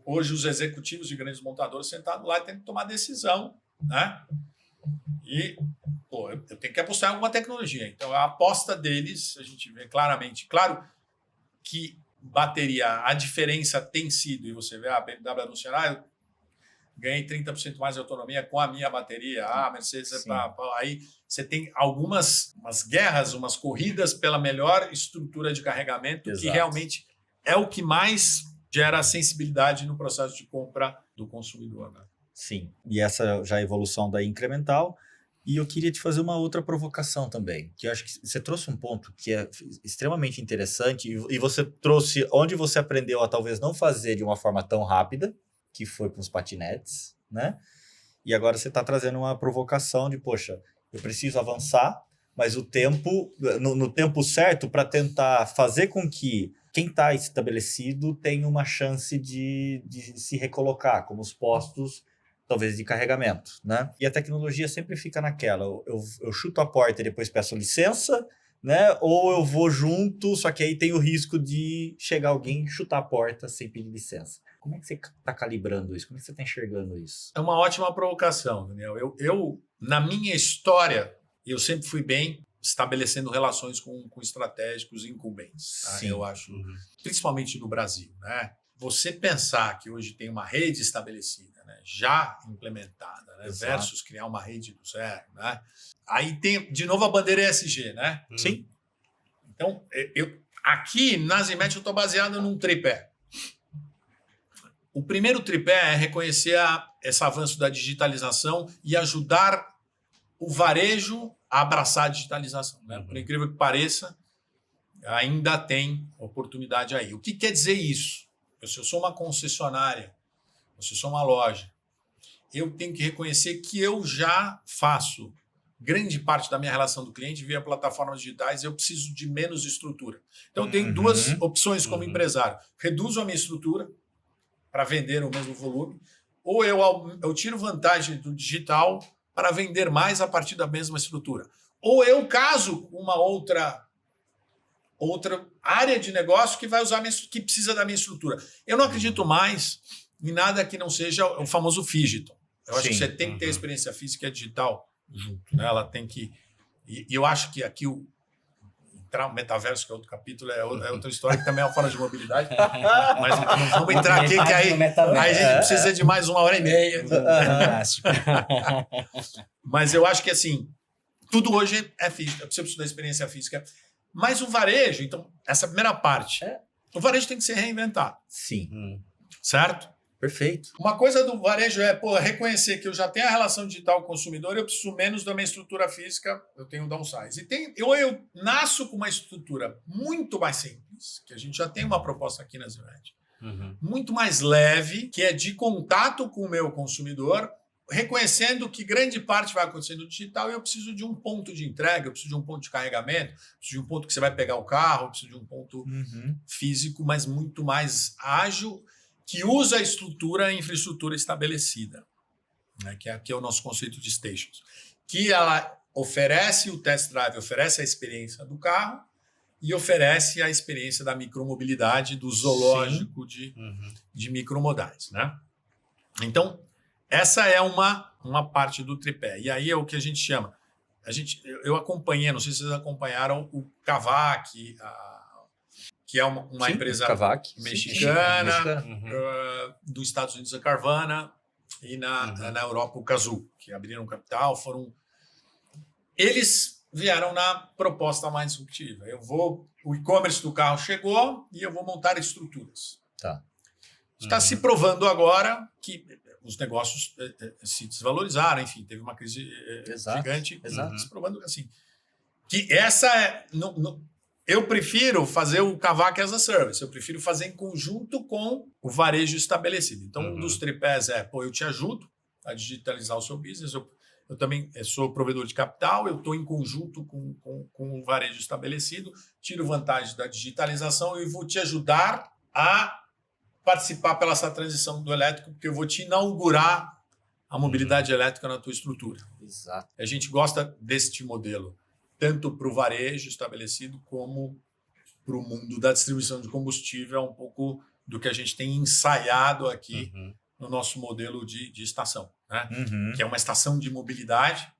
Hoje, os executivos de grandes montadoras sentados lá têm que tomar decisão, né? E, pô, eu tenho que apostar em alguma tecnologia. Então, a aposta deles, a gente vê claramente. Claro que bateria, a diferença tem sido, e você vê a BMW anunciando, eu ganhei 30% mais de autonomia com a minha bateria, a Mercedes, aí você tem umas guerras, umas corridas pela melhor estrutura de carregamento, que realmente é o que mais gera sensibilidade no processo de compra do consumidor, né? Sim, e essa já é a evolução da incremental. E eu queria te fazer uma outra provocação também, que eu acho que você trouxe um ponto que é extremamente interessante e você trouxe onde você aprendeu a talvez não fazer de uma forma tão rápida, que foi com os patinetes, né? E agora você está trazendo uma provocação de, poxa, eu preciso avançar, mas o tempo, no tempo certo para tentar fazer com que quem está estabelecido tenha uma chance de se recolocar, como os postos talvez de carregamento, né? E a tecnologia sempre fica naquela, eu chuto a porta e depois peço licença, né? Ou eu vou junto, só que aí tem o risco de chegar alguém e chutar a porta sem pedir licença. Como é que você está calibrando isso? Como é que você está enxergando isso? É uma ótima provocação, Daniel. Eu na minha história, eu sempre fui bem estabelecendo relações com estratégicos incumbentes. Tá? Eu acho, principalmente no Brasil, né? Você pensar que hoje tem uma rede estabelecida, né, já implementada, né, versus criar uma rede do zero, né? Aí tem, de novo, a bandeira ESG, né? Sim. Então, aqui na Zimet eu estou baseado num tripé. O primeiro tripé é reconhecer esse avanço da digitalização e ajudar o varejo a abraçar a digitalização, né? Por incrível que pareça, ainda tem oportunidade aí. O que quer dizer isso? Se eu sou uma concessionária, se eu sou uma loja, eu tenho que reconhecer que eu já faço grande parte da minha relação do cliente via plataformas digitais e eu preciso de menos estrutura. Então, eu tenho 2 opções como empresário. Reduzo a minha estrutura para vender o mesmo volume, ou eu tiro vantagem do digital para vender mais a partir da mesma estrutura. Ou eu caso uma outra área de negócio que vai usar que precisa da minha estrutura. Eu não acredito mais em nada que não seja o famoso Phygiton. Eu acho que você tem que ter a experiência física e a digital junto, né? Ela tem que... E eu acho que aqui o metaverso, que é outro capítulo, é outra história, que também é uma forma de mobilidade. Mas não vamos entrar aqui, que aí a gente precisa de mais 1h30. Mas eu acho que, assim, tudo hoje é físico. Você precisa da experiência física. Mas o varejo, então, essa primeira parte, o varejo tem que ser reinventado. Sim. Certo? Perfeito. Uma coisa do varejo é reconhecer que eu já tenho a relação digital com o consumidor, eu preciso menos da minha estrutura física, eu tenho um downsize. E eu nasço com uma estrutura muito mais simples, que a gente já tem uma proposta aqui na Zived, muito mais leve, que é de contato com o meu consumidor, reconhecendo que grande parte vai acontecer no digital e eu preciso de um ponto de entrega, eu preciso de um ponto de carregamento, eu preciso de um ponto que você vai pegar o carro, eu preciso de um ponto físico, mas muito mais ágil, que usa a infraestrutura estabelecida, né, que é o nosso conceito de stations, que ela oferece o test drive, oferece a experiência do carro e oferece a experiência da micromobilidade, do zoológico de micromodais. Né? Então, essa é uma parte do tripé. E aí é o que a gente chama. Eu acompanhei, não sei se vocês acompanharam, o Kavak, que é uma empresa mexicana, dos Estados Unidos a Carvana, e na Europa o Cazoo, que abriram capital, eles vieram na proposta mais disruptiva. O e-commerce do carro chegou e eu vou montar estruturas. Tá. Está se provando agora que os negócios se desvalorizaram, enfim, teve uma crise gigante, se provando assim. Que essa é... Eu prefiro fazer o Kavak as a service, eu prefiro fazer em conjunto com o varejo estabelecido. Então, um dos tripés eu te ajudo a digitalizar o seu business, eu também sou provedor de capital, eu estou em conjunto com o varejo estabelecido, tiro vantagem da digitalização e vou te ajudar a participar pela essa transição do elétrico, porque eu vou te inaugurar a mobilidade elétrica na tua estrutura. Exato. A gente gosta deste modelo, tanto para o varejo estabelecido como para o mundo da distribuição de combustível, é um pouco do que a gente tem ensaiado aqui no nosso modelo de estação, né? Que é uma estação de mobilidade,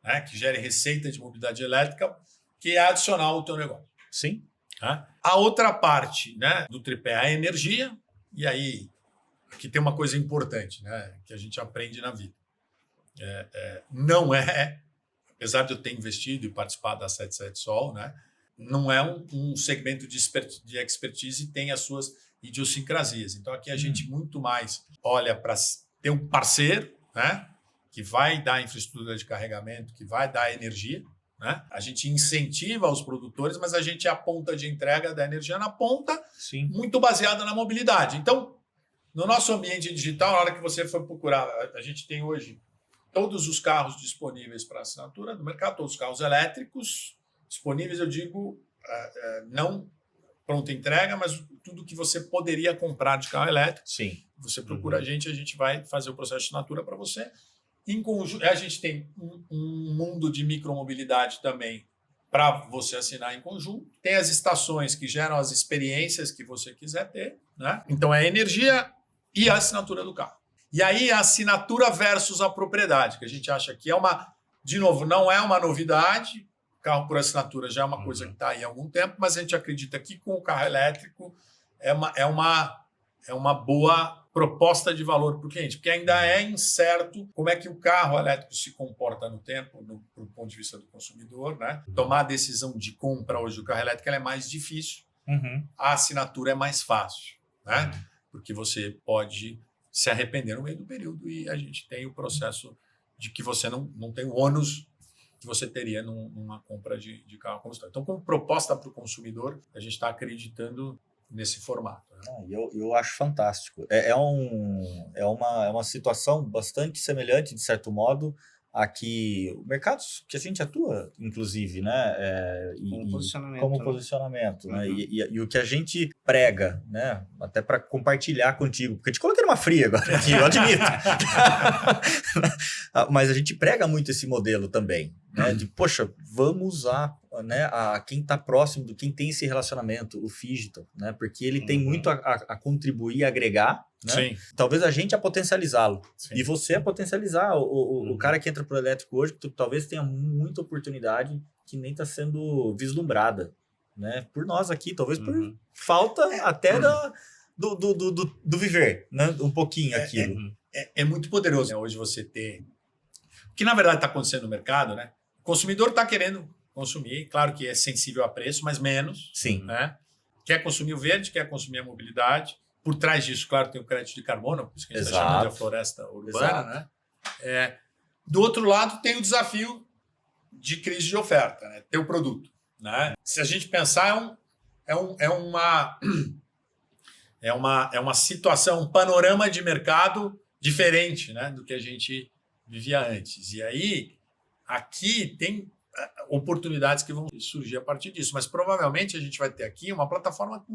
né? Que gere receita de mobilidade elétrica, que é adicional ao teu negócio. Sim. Né? A outra parte, né, do tripé é a energia, e aí aqui tem uma coisa importante, né, que a gente aprende na vida. Não é... Apesar de eu ter investido e participado da 77 Sol, né, não é um segmento de expertise e tem as suas idiosincrasias. Então, aqui a gente muito mais olha para ter um parceiro, né, que vai dar infraestrutura de carregamento, que vai dar energia. Né? A gente incentiva os produtores, mas a gente é a ponta de entrega da energia na ponta, muito baseada na mobilidade. Então, no nosso ambiente digital, na hora que você for procurar, a gente tem hoje todos os carros disponíveis para assinatura do mercado, todos os carros elétricos disponíveis, eu digo, não pronta entrega, mas tudo que você poderia comprar de carro elétrico. Sim. Você procura a gente vai fazer o processo de assinatura para você. Em conjunto, a gente tem um mundo de micromobilidade também para você assinar em conjunto. Tem as estações que geram as experiências que você quiser ter. Né? Então, é a energia e a assinatura do carro. E aí, a assinatura versus a propriedade, que a gente acha que de novo, não é uma novidade, carro por assinatura já é uma coisa que está aí há algum tempo, mas a gente acredita que com o carro elétrico é uma boa proposta de valor para o cliente, porque ainda é incerto como é que o carro elétrico se comporta no tempo, do ponto de vista do consumidor. Né? Tomar a decisão de compra hoje do carro elétrico é mais difícil, a assinatura é mais fácil, né? Porque você pode se arrepender no meio do período e a gente tem o processo de que você não tem o ônus que você teria numa compra de carro a combustão. Então, como proposta para o consumidor, a gente está acreditando nesse formato. Né? Eu acho fantástico. É uma situação bastante semelhante, de certo modo, a que mercados que a gente atua, inclusive, né? Como posicionamento. Né? E o que a gente prega, né? Até para compartilhar contigo, porque eu te coloquei numa fria agora aqui, eu admito. Mas a gente prega muito esse modelo também, né? De, poxa, vamos usar né, a quem está próximo, quem tem esse relacionamento, o Phygital, né? Porque ele tem muito a contribuir, a agregar, né? Sim. Talvez a gente a potencializá-lo. Sim. E você a potencializar. O cara que entra pro elétrico hoje, talvez tenha muita oportunidade que nem está sendo vislumbrada, né? Por nós aqui, talvez por falta até do viver, né? Um pouquinho aquilo. É muito poderoso, né, hoje você ter... O que, na verdade, está acontecendo no mercado, né? O consumidor está querendo consumir, claro que é sensível a preço, mas menos. Sim. Né? Quer consumir o verde, quer consumir a mobilidade. Por trás disso, claro, tem o crédito de carbono, por isso que a gente está chamando de floresta urbana. Né? Do outro lado, tem o desafio de crise de oferta, né? Ter o produto. Né? Se a gente pensar, é uma situação, um panorama de mercado diferente, né, do que a gente vivia antes. E aí, aqui tem oportunidades que vão surgir a partir disso, mas provavelmente a gente vai ter aqui uma plataforma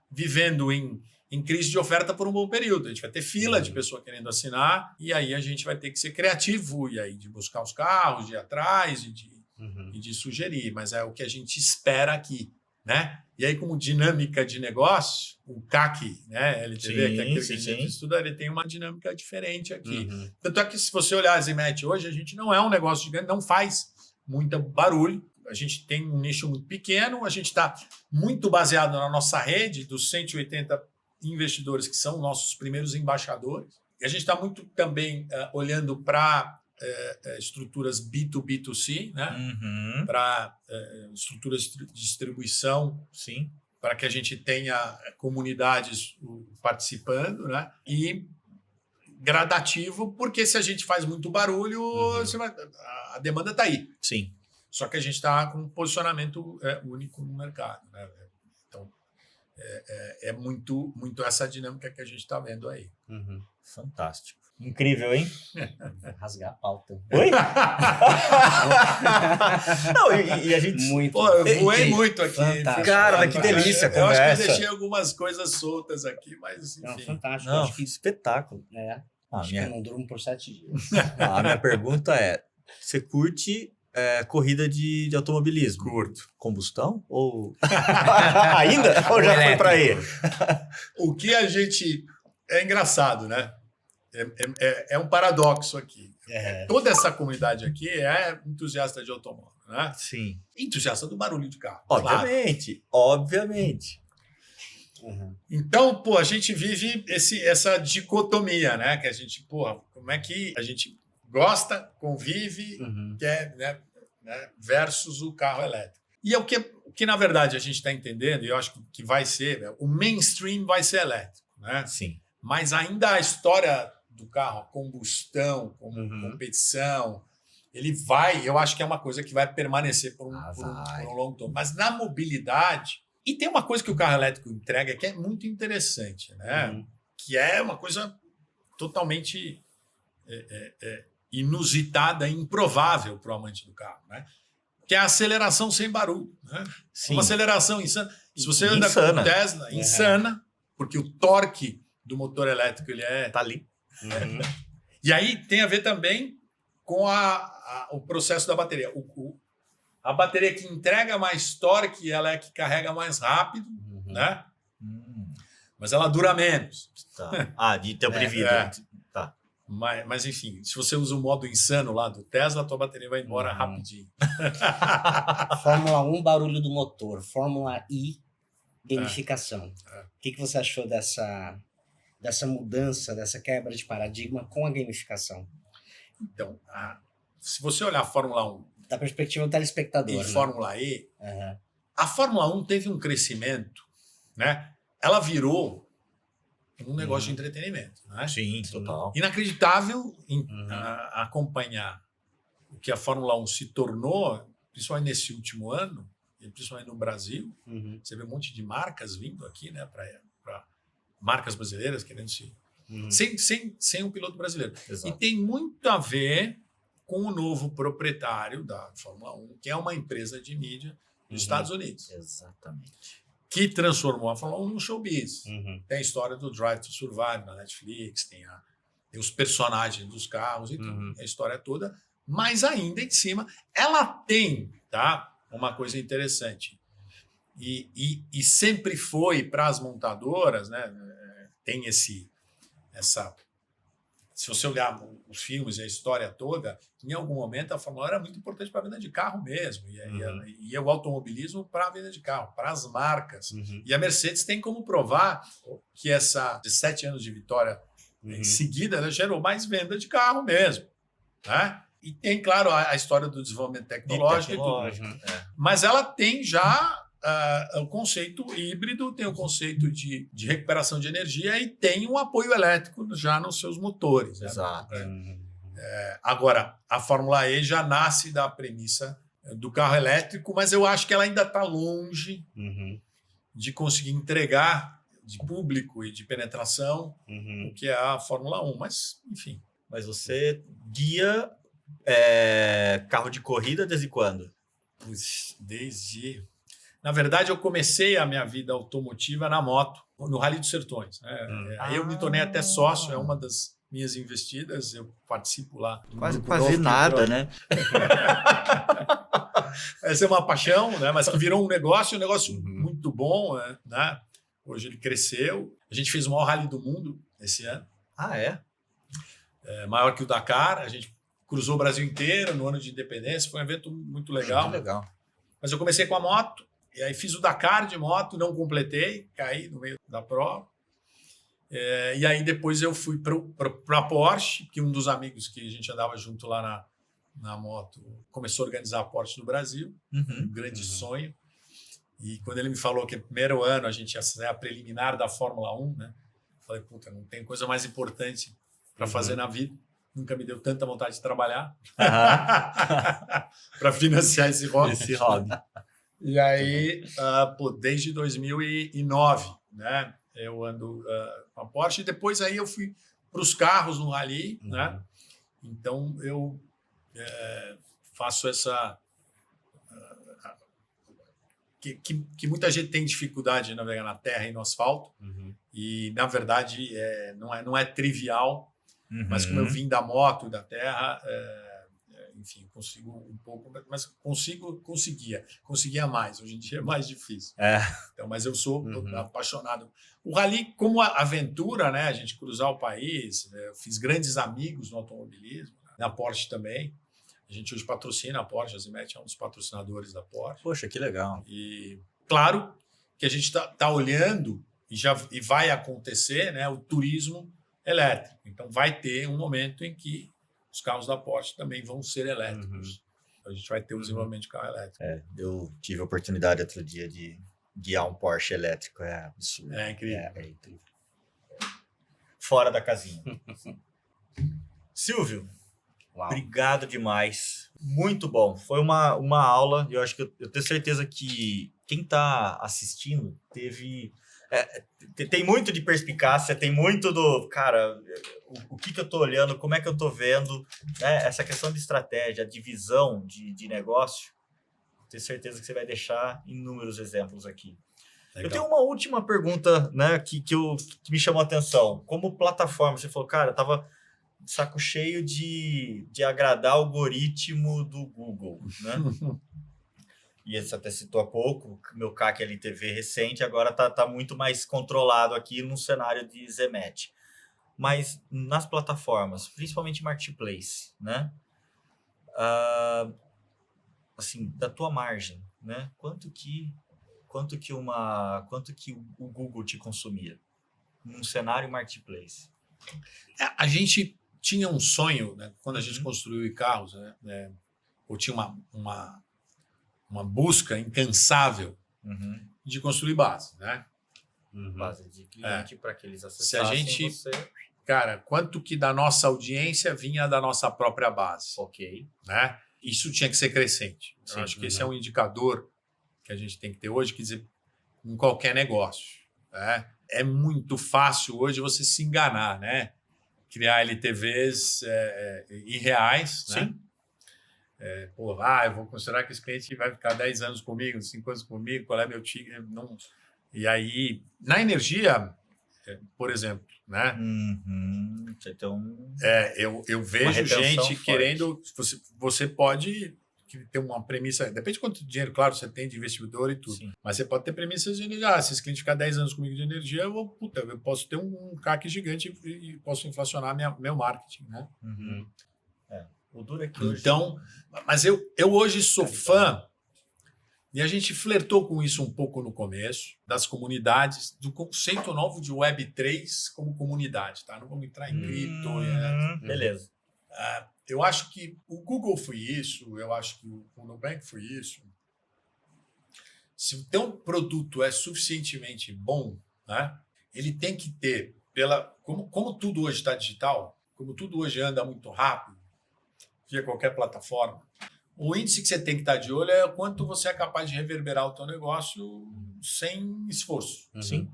vivendo em crise de oferta por um bom período. A gente vai ter fila de pessoa querendo assinar, e aí a gente vai ter que ser criativo, e aí de buscar os carros, de ir atrás e de sugerir, mas é o que a gente espera aqui. Né? E aí, como dinâmica de negócio, o CAC, né, LTV, que é aquilo que a gente estuda, ele tem uma dinâmica diferente aqui. Tanto é que, se você olhar a Zimmet hoje, a gente não é um negócio gigante, não faz muito barulho. A gente tem um nicho muito pequeno, a gente está muito baseado na nossa rede dos 180 investidores que são nossos primeiros embaixadores. E a gente está muito também olhando para estruturas B2B2C, né? Para estruturas de distribuição, para que a gente tenha comunidades participando, né? E gradativo, porque se a gente faz muito barulho, a demanda está aí. Sim. Só que a gente está com um posicionamento único no mercado, né? Então, é muito essa dinâmica que a gente está vendo aí. Fantástico. Incrível, hein? Rasgar a pauta. Oi? Não, e a gente... Muito. Pô, eu voei muito aqui. Fantástico. Cara, mas que delícia a Eu acho que eu conversa. deixei algumas coisas soltas aqui, mas enfim. Não, fantástico. Não, Acho que, espetáculo. acho que eu não durmo por 7 dias. A minha pergunta é, você curte corrida de automobilismo? Curto. Combustão? Ou... Ainda? Ou já foi para aí? O que a gente... É engraçado, né? É um paradoxo aqui. Toda essa comunidade aqui é entusiasta de automóvel, né? Sim. Entusiasta do barulho de carro. Obviamente, obviamente. Então, pô, a gente vive essa dicotomia, né? Que a gente, como é que a gente gosta, convive, quer, né, versus o carro elétrico. E é o que na verdade, a gente está entendendo, e eu acho que vai ser, o mainstream vai ser elétrico, né? Sim. Mas ainda a história do carro, a combustão, como competição, eu acho que é uma coisa que vai permanecer por um longo tempo. Mas na mobilidade, e tem uma coisa que o carro elétrico entrega que é muito interessante, né? Que é uma coisa totalmente inusitada e improvável para o amante do carro, né? Que é a aceleração sem barulho, né? Sim. Uma aceleração insana. Se você anda com o Tesla, insana, porque o torque do motor elétrico ele tá ali. E aí tem a ver também com o processo da bateria. A bateria que entrega mais torque, ela é que carrega mais rápido, né? Mas ela dura menos. Tá. De tempo de vida. Tá. Mas, enfim, se você usa o modo insano lá do Tesla, a tua bateria vai embora rapidinho. Fórmula 1, barulho do motor. Fórmula I, gamificação. O que você achou dessa mudança, dessa quebra de paradigma com a gamificação? Então, se você olhar a Fórmula 1 da perspectiva do telespectador, e Fórmula E, a Fórmula 1 teve um crescimento, né? Ela virou um negócio de entretenimento, né? Sim, total. Inacreditável acompanhar o que a Fórmula 1 se tornou, principalmente nesse último ano, e principalmente no Brasil. Você vê um monte de marcas vindo aqui, né, para marcas brasileiras querendo se... Sem um piloto brasileiro. Exato. E tem muito a ver com o novo proprietário da Fórmula 1, que é uma empresa de mídia dos Estados Unidos. Exatamente. Que transformou a Fórmula 1 num showbiz. Tem a história do Drive to Survive na Netflix, tem os personagens dos carros e tudo, a história toda, mas ainda em cima ela tem, tá? uma coisa interessante. E sempre foi para as montadoras, né? Tem essa... Se você olhar os filmes e a história toda, em algum momento a Fórmula 1 era muito importante para a venda de carro mesmo. E o automobilismo para a venda de carro, para as marcas. E a Mercedes tem como provar que essa de 7 anos de vitória em seguida, ela gerou mais venda de carro mesmo. Né? E tem, claro, a história do desenvolvimento tecnológico e tudo. Mas ela tem já o conceito híbrido, tem o conceito de recuperação de energia e tem um apoio elétrico já nos seus motores. Exato. Agora, a Fórmula E já nasce da premissa do carro elétrico, mas eu acho que ela ainda está longe de conseguir entregar de público e de penetração o que é a Fórmula 1. Mas, enfim. Mas você guia carro de corrida desde quando? Na verdade, eu comecei a minha vida automotiva na moto, no Rally dos Sertões. Né? Aí eu me tornei até sócio, é uma das minhas investidas, eu participo lá. Quase nada, né? Essa é uma paixão, né? Mas que virou um negócio muito bom. Né? Hoje ele cresceu. A gente fez o maior rally do mundo esse ano. Ah, é? Maior que o Dakar. A gente cruzou o Brasil inteiro no ano de independência. Foi um evento muito legal. Muito legal. Mas eu comecei com a moto. E aí fiz o Dakar de moto, não completei, caí no meio da prova. E aí depois eu fui para a Porsche, que um dos amigos que a gente andava junto lá na moto começou a organizar a Porsche no Brasil, um grande sonho. E quando ele me falou que no primeiro ano a gente ia ser a preliminar da Fórmula 1, né? Falei, puta, não tem coisa mais importante para fazer na vida. Nunca me deu tanta vontade de trabalhar para financiar esse hobby. E aí, desde 2009, né, eu ando com a Porsche. E depois aí eu fui para os carros no Rally, né? Então eu faço essa... que muita gente tem dificuldade de navegar na terra e no asfalto. E, na verdade, não é trivial. Mas como eu vim da moto e da terra... enfim, consigo um pouco, mas conseguia mais. Hoje em dia é mais difícil. Então, mas eu sou apaixonado. O rally, como aventura, né? A gente cruzar o país, eu fiz grandes amigos no automobilismo, na Porsche também. A gente hoje patrocina a Porsche, a Zimet é um dos patrocinadores da Porsche. Poxa, que legal. E claro que a gente está olhando e vai acontecer, né? O turismo elétrico. Então, vai ter um momento em que os carros da Porsche também vão ser elétricos. A gente vai ter o desenvolvimento de carro elétrico. Eu tive a oportunidade outro dia de guiar um Porsche elétrico. É absurdo. É incrível. É incrível. Fora da casinha. Silvio, obrigado demais. Muito bom. Foi uma aula. Eu acho que eu tenho certeza que quem está assistindo tem muito de perspicácia, tem muito do... Cara, o que eu estou olhando, como é que eu estou vendo, né? Essa questão de estratégia, de visão de negócio, tenho certeza que você vai deixar inúmeros exemplos aqui. Legal. Eu tenho uma última pergunta, né, que me chamou a atenção. Como plataforma, você falou, cara, eu estava de saco cheio de agradar o algoritmo do Google, né? E você até citou há pouco, meu CAC LTV recente agora tá muito mais controlado aqui no cenário de Zemet. Mas nas plataformas, principalmente Marketplace, né? Assim, da tua margem, né? Quanto que o Google te consumia num cenário Marketplace? A gente tinha um sonho, né? Quando a gente construiu e-carros, né? Ou tinha uma busca incansável de construir base, né? Base de cliente para que eles acessassem. Se a gente, você... Cara, quanto que da nossa audiência vinha da nossa própria base? Ok. Né? Isso tinha que ser crescente. Eu acho que esse é um indicador que a gente tem que ter hoje, quer dizer, em qualquer negócio. Né? É muito fácil hoje você se enganar, né? Criar LTVs irreais, sim. Né? Eu vou considerar que esse cliente vai ficar 10 anos comigo, 5 anos comigo, qual é meu ticket? Não. E aí, na energia, por exemplo, né? Você tem eu vejo gente forte. querendo... Você pode que ter uma premissa, depende de quanto dinheiro, claro, você tem de investidor e tudo, Sim. mas você pode ter premissas de, se esse cliente ficar 10 anos comigo de energia, eu posso ter um CAC gigante e posso inflacionar meu marketing, né? Uhum. O duro é que hoje... Então, mas eu hoje sou fã, e a gente flertou com isso um pouco no começo, das comunidades, do conceito novo de Web3 como comunidade, tá? Não vamos entrar em cripto. Beleza. Eu acho que o Google foi isso, eu acho que o Nubank foi isso. Se o teu produto é suficientemente bom, né, ele tem que ter, como tudo hoje está digital, como tudo hoje anda muito rápido, via qualquer plataforma, o índice que você tem que estar de olho é o quanto você é capaz de reverberar o teu negócio sem esforço. Sim.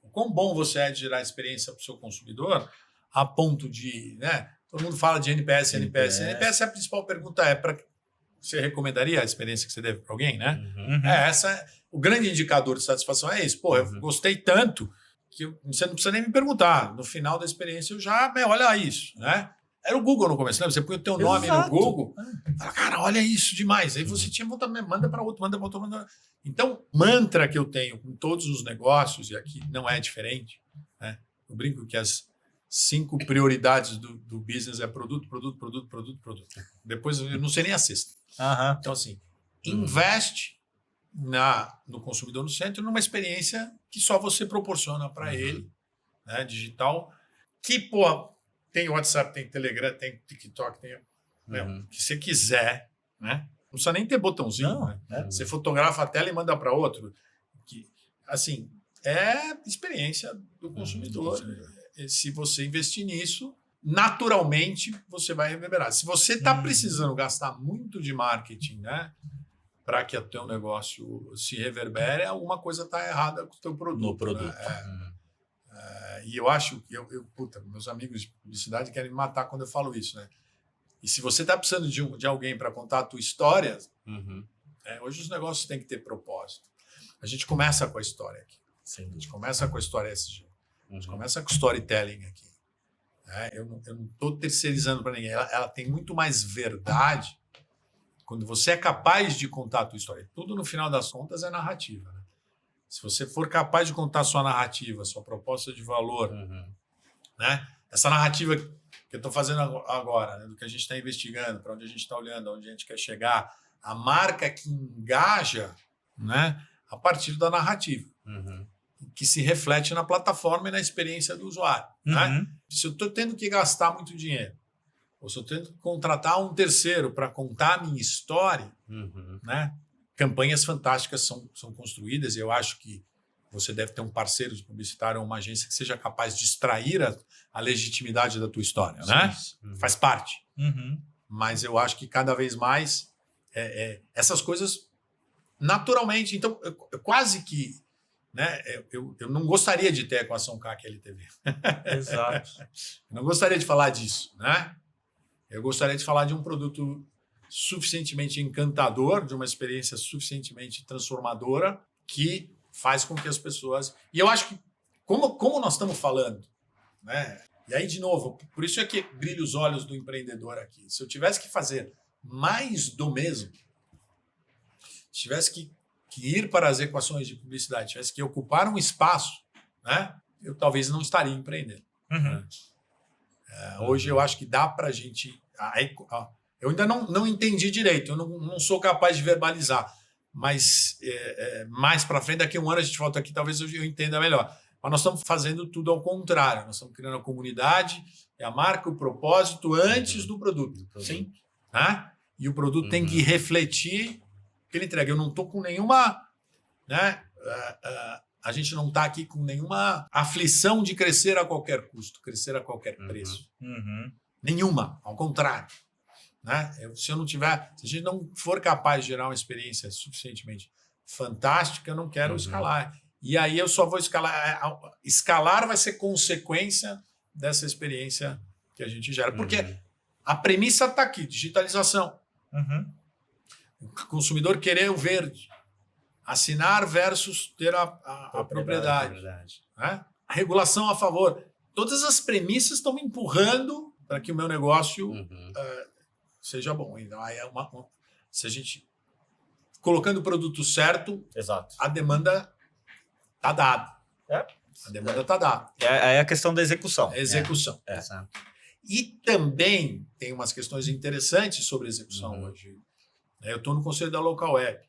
O quão bom você é de gerar experiência para o seu consumidor, a ponto de... né, todo mundo fala de NPS. NPS, a principal pergunta você recomendaria a experiência que você deve para alguém, né? O grande indicador de satisfação é esse. Pô, eu gostei tanto que você não precisa nem me perguntar. No final da experiência, eu já... olha isso, né? Era o Google no começo, lembra? Você põe o teu nome no Google, fala, cara, olha isso demais. Aí você tinha vontade, manda para outro, manda para outro. Então, mantra que eu tenho com todos os negócios, e aqui não é diferente, né? Eu brinco que as 5 prioridades do business é produto. Depois eu não sei nem a sexta. Então, assim, investe no consumidor no centro numa experiência que só você proporciona para ele, né, digital, que, pô, tem WhatsApp, tem Telegram, tem TikTok, tem o que você quiser, né? Não precisa nem ter botãozinho, né? Você fotografa a tela e manda para outro. Assim, é experiência do consumidor. Se você investir nisso, naturalmente você vai reverberar. Se você está precisando gastar muito de marketing, né, para que o teu negócio se reverbere, alguma coisa está errada com o teu produto. No produto. Né? E eu acho que meus amigos de publicidade querem me matar quando eu falo isso, né? E se você está precisando de alguém para contar a tua história, hoje os negócios têm que ter propósito. A gente começa com a história aqui. Sim. A gente começa com a história SG. A gente começa com storytelling aqui. Eu não estou terceirizando para ninguém. Ela tem muito mais verdade quando você é capaz de contar a tua história. Tudo, no final das contas, é narrativa, né? Se você for capaz de contar sua narrativa, sua proposta de valor, né? Essa narrativa que eu estou fazendo agora, né? Do que a gente está investigando, para onde a gente está olhando, onde a gente quer chegar, a marca que engaja, né? A partir da narrativa, que se reflete na plataforma e na experiência do usuário. Né? Se eu estou tendo que gastar muito dinheiro, ou se eu estou tendo que contratar um terceiro para contar a minha história, né? Campanhas fantásticas são construídas, e eu acho que você deve ter um parceiro de publicitário ou uma agência que seja capaz de extrair a legitimidade da tua história, né? Faz parte. Mas eu acho que cada vez mais essas coisas naturalmente... Então, eu quase que... né, eu não gostaria de ter a equação CAC-LTV. Exato. Eu não gostaria de falar disso, né? Eu gostaria de falar de um produto suficientemente encantador, de uma experiência suficientemente transformadora, que faz com que as pessoas... E eu acho que, como nós estamos falando, né? E aí, de novo, por isso é que brilha os olhos do empreendedor aqui. Se eu tivesse que fazer mais do mesmo, se tivesse que ir para as equações de publicidade, tivesse que ocupar um espaço, né, eu talvez não estaria empreendendo. Né? Hoje eu acho que dá para a gente... eu ainda não entendi direito, eu não sou capaz de verbalizar, mas mais para frente, daqui a um ano a gente volta aqui, talvez eu entenda melhor. Mas nós estamos fazendo tudo ao contrário, nós estamos criando a comunidade, a marca, o propósito antes do produto. Sim. Né? E o produto tem que refletir que ele entrega. Eu não estou com nenhuma... né? A gente não está aqui com nenhuma aflição de crescer a qualquer custo, crescer a qualquer preço. Nenhuma, ao contrário. Né? Se a gente não for capaz de gerar uma experiência suficientemente fantástica, eu não quero escalar. E aí eu só vou escalar. Escalar vai ser consequência dessa experiência que a gente gera. Porque a premissa está aqui, digitalização. O consumidor querer o verde. Assinar versus ter a propriedade. Né? A regulação a favor. Todas as premissas estão me empurrando para que o meu negócio seja bom. Então, aí Se a gente colocando o produto certo, Exato. a demanda está dada. A demanda está dada. É a questão da execução. É execução. Exato. E também tem umas questões interessantes sobre execução hoje. Eu estou no conselho da Local Web.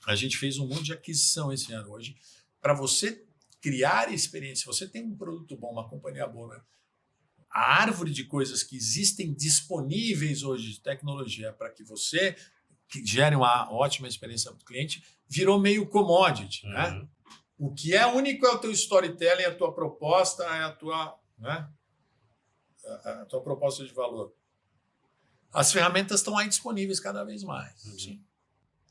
A gente fez um monte de aquisição esse ano. Hoje, para você criar experiência, você tem um produto bom, uma companhia boa, né? A árvore de coisas que existem disponíveis hoje de tecnologia para que você gere uma ótima experiência para o cliente virou meio commodity, né? O que é único é o teu storytelling, a tua proposta, é a tua, né? A tua proposta de valor. As ferramentas estão aí disponíveis cada vez mais. Sim.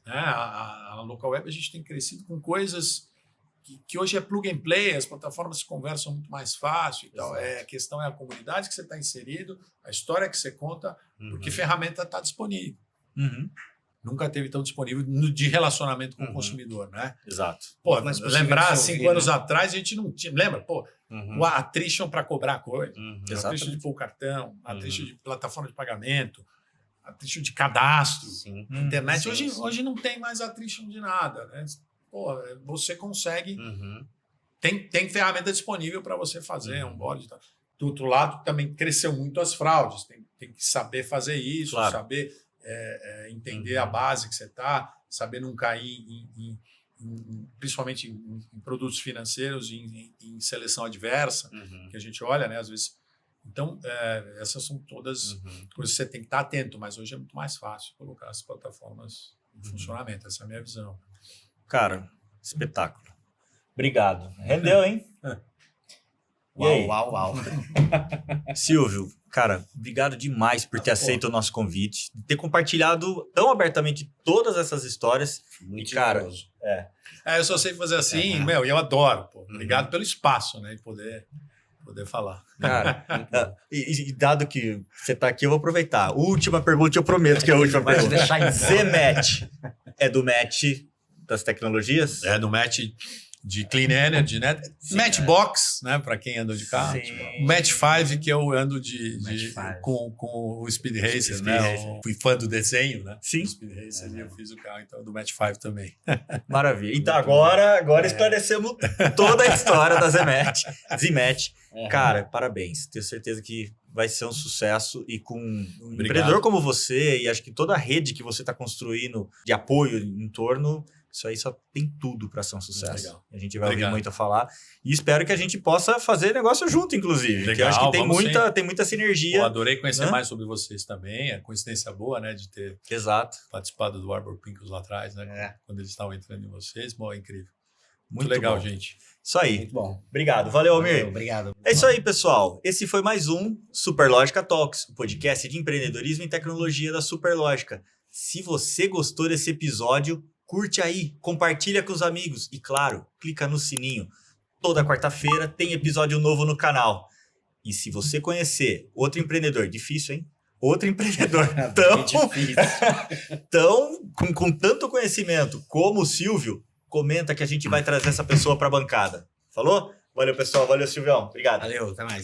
A Local Web a gente tem crescido com coisas que hoje é plug and play, as plataformas se conversam muito mais fácil e tal. A questão é a comunidade que você está inserido, a história que você conta, porque ferramenta está disponível. Nunca teve tão disponível de relacionamento com o consumidor, né? Exato. Pô, mas lembrar, 5 anos atrás, a gente não tinha. Lembra? Pô, o attrition para cobrar coisa, attrition de pôr o cartão, attrition de plataforma de pagamento, attrition de cadastro. Internet. Hoje não tem mais attrition de nada, né? Pô, você consegue. Tem ferramenta disponível para você fazer onboard. Tá? Do outro lado, também cresceu muito as fraudes. Tem que saber fazer isso, saber entender a base que você está, saber não cair principalmente em produtos financeiros, em seleção adversa, que a gente olha, né? Às vezes. Então, essas são todas coisas que você tem que estar atento, mas hoje é muito mais fácil colocar as plataformas em funcionamento. Essa é a minha visão. Cara, espetáculo. Obrigado. Rendeu, hein? Uau. Silvio, cara, obrigado demais por ter aceito o nosso convite, de ter compartilhado tão abertamente todas essas histórias. Muito cara, generoso. Eu só sei fazer assim, e eu adoro. Pô. Obrigado pelo espaço, né? De poder falar. Cara, e dado que você está aqui, eu vou aproveitar. Última pergunta, eu prometo que é a última pergunta. Zematch é do match das tecnologias? É do match de Clean Energy, né? Matchbox, né? Para quem anda de carro. Match 5, que eu ando com o Speed Racer, né? Fui fã do desenho, né? Sim. Do Speed Racer, e eu fiz o carro, então, do Match 5 também. Maravilha. Então, agora esclarecemos toda a história da Zematch. Cara, parabéns. Tenho certeza que vai ser um sucesso e com um empreendedor como você e acho que toda a rede que você está construindo de apoio em torno, isso aí só tem tudo para ser um sucesso. Legal. A gente vai ouvir muito a falar e espero que a gente possa fazer negócio junto, inclusive. Legal, que eu acho que tem muita sinergia. Pô, adorei conhecer mais sobre vocês também. É coincidência boa, né? De ter participado do Arbor Pincus lá atrás, né? Quando eles estavam entrando em vocês. Bom, é incrível. Muito legal, bom. Gente. Isso aí. Muito bom. Obrigado. Valeu, Almir. Obrigado. É isso aí, pessoal. Esse foi mais um Superlógica Talks, o podcast de empreendedorismo e tecnologia da Superlógica. Se você gostou desse episódio, curte aí, compartilha com os amigos e, claro, clica no sininho. Toda quarta-feira tem episódio novo no canal. E se você conhecer outro empreendedor, difícil, hein? Outro empreendedor com tanto conhecimento como o Silvio, comenta que a gente vai trazer essa pessoa para a bancada. Falou? Valeu, pessoal. Valeu, Silvião. Obrigado. Valeu, até mais.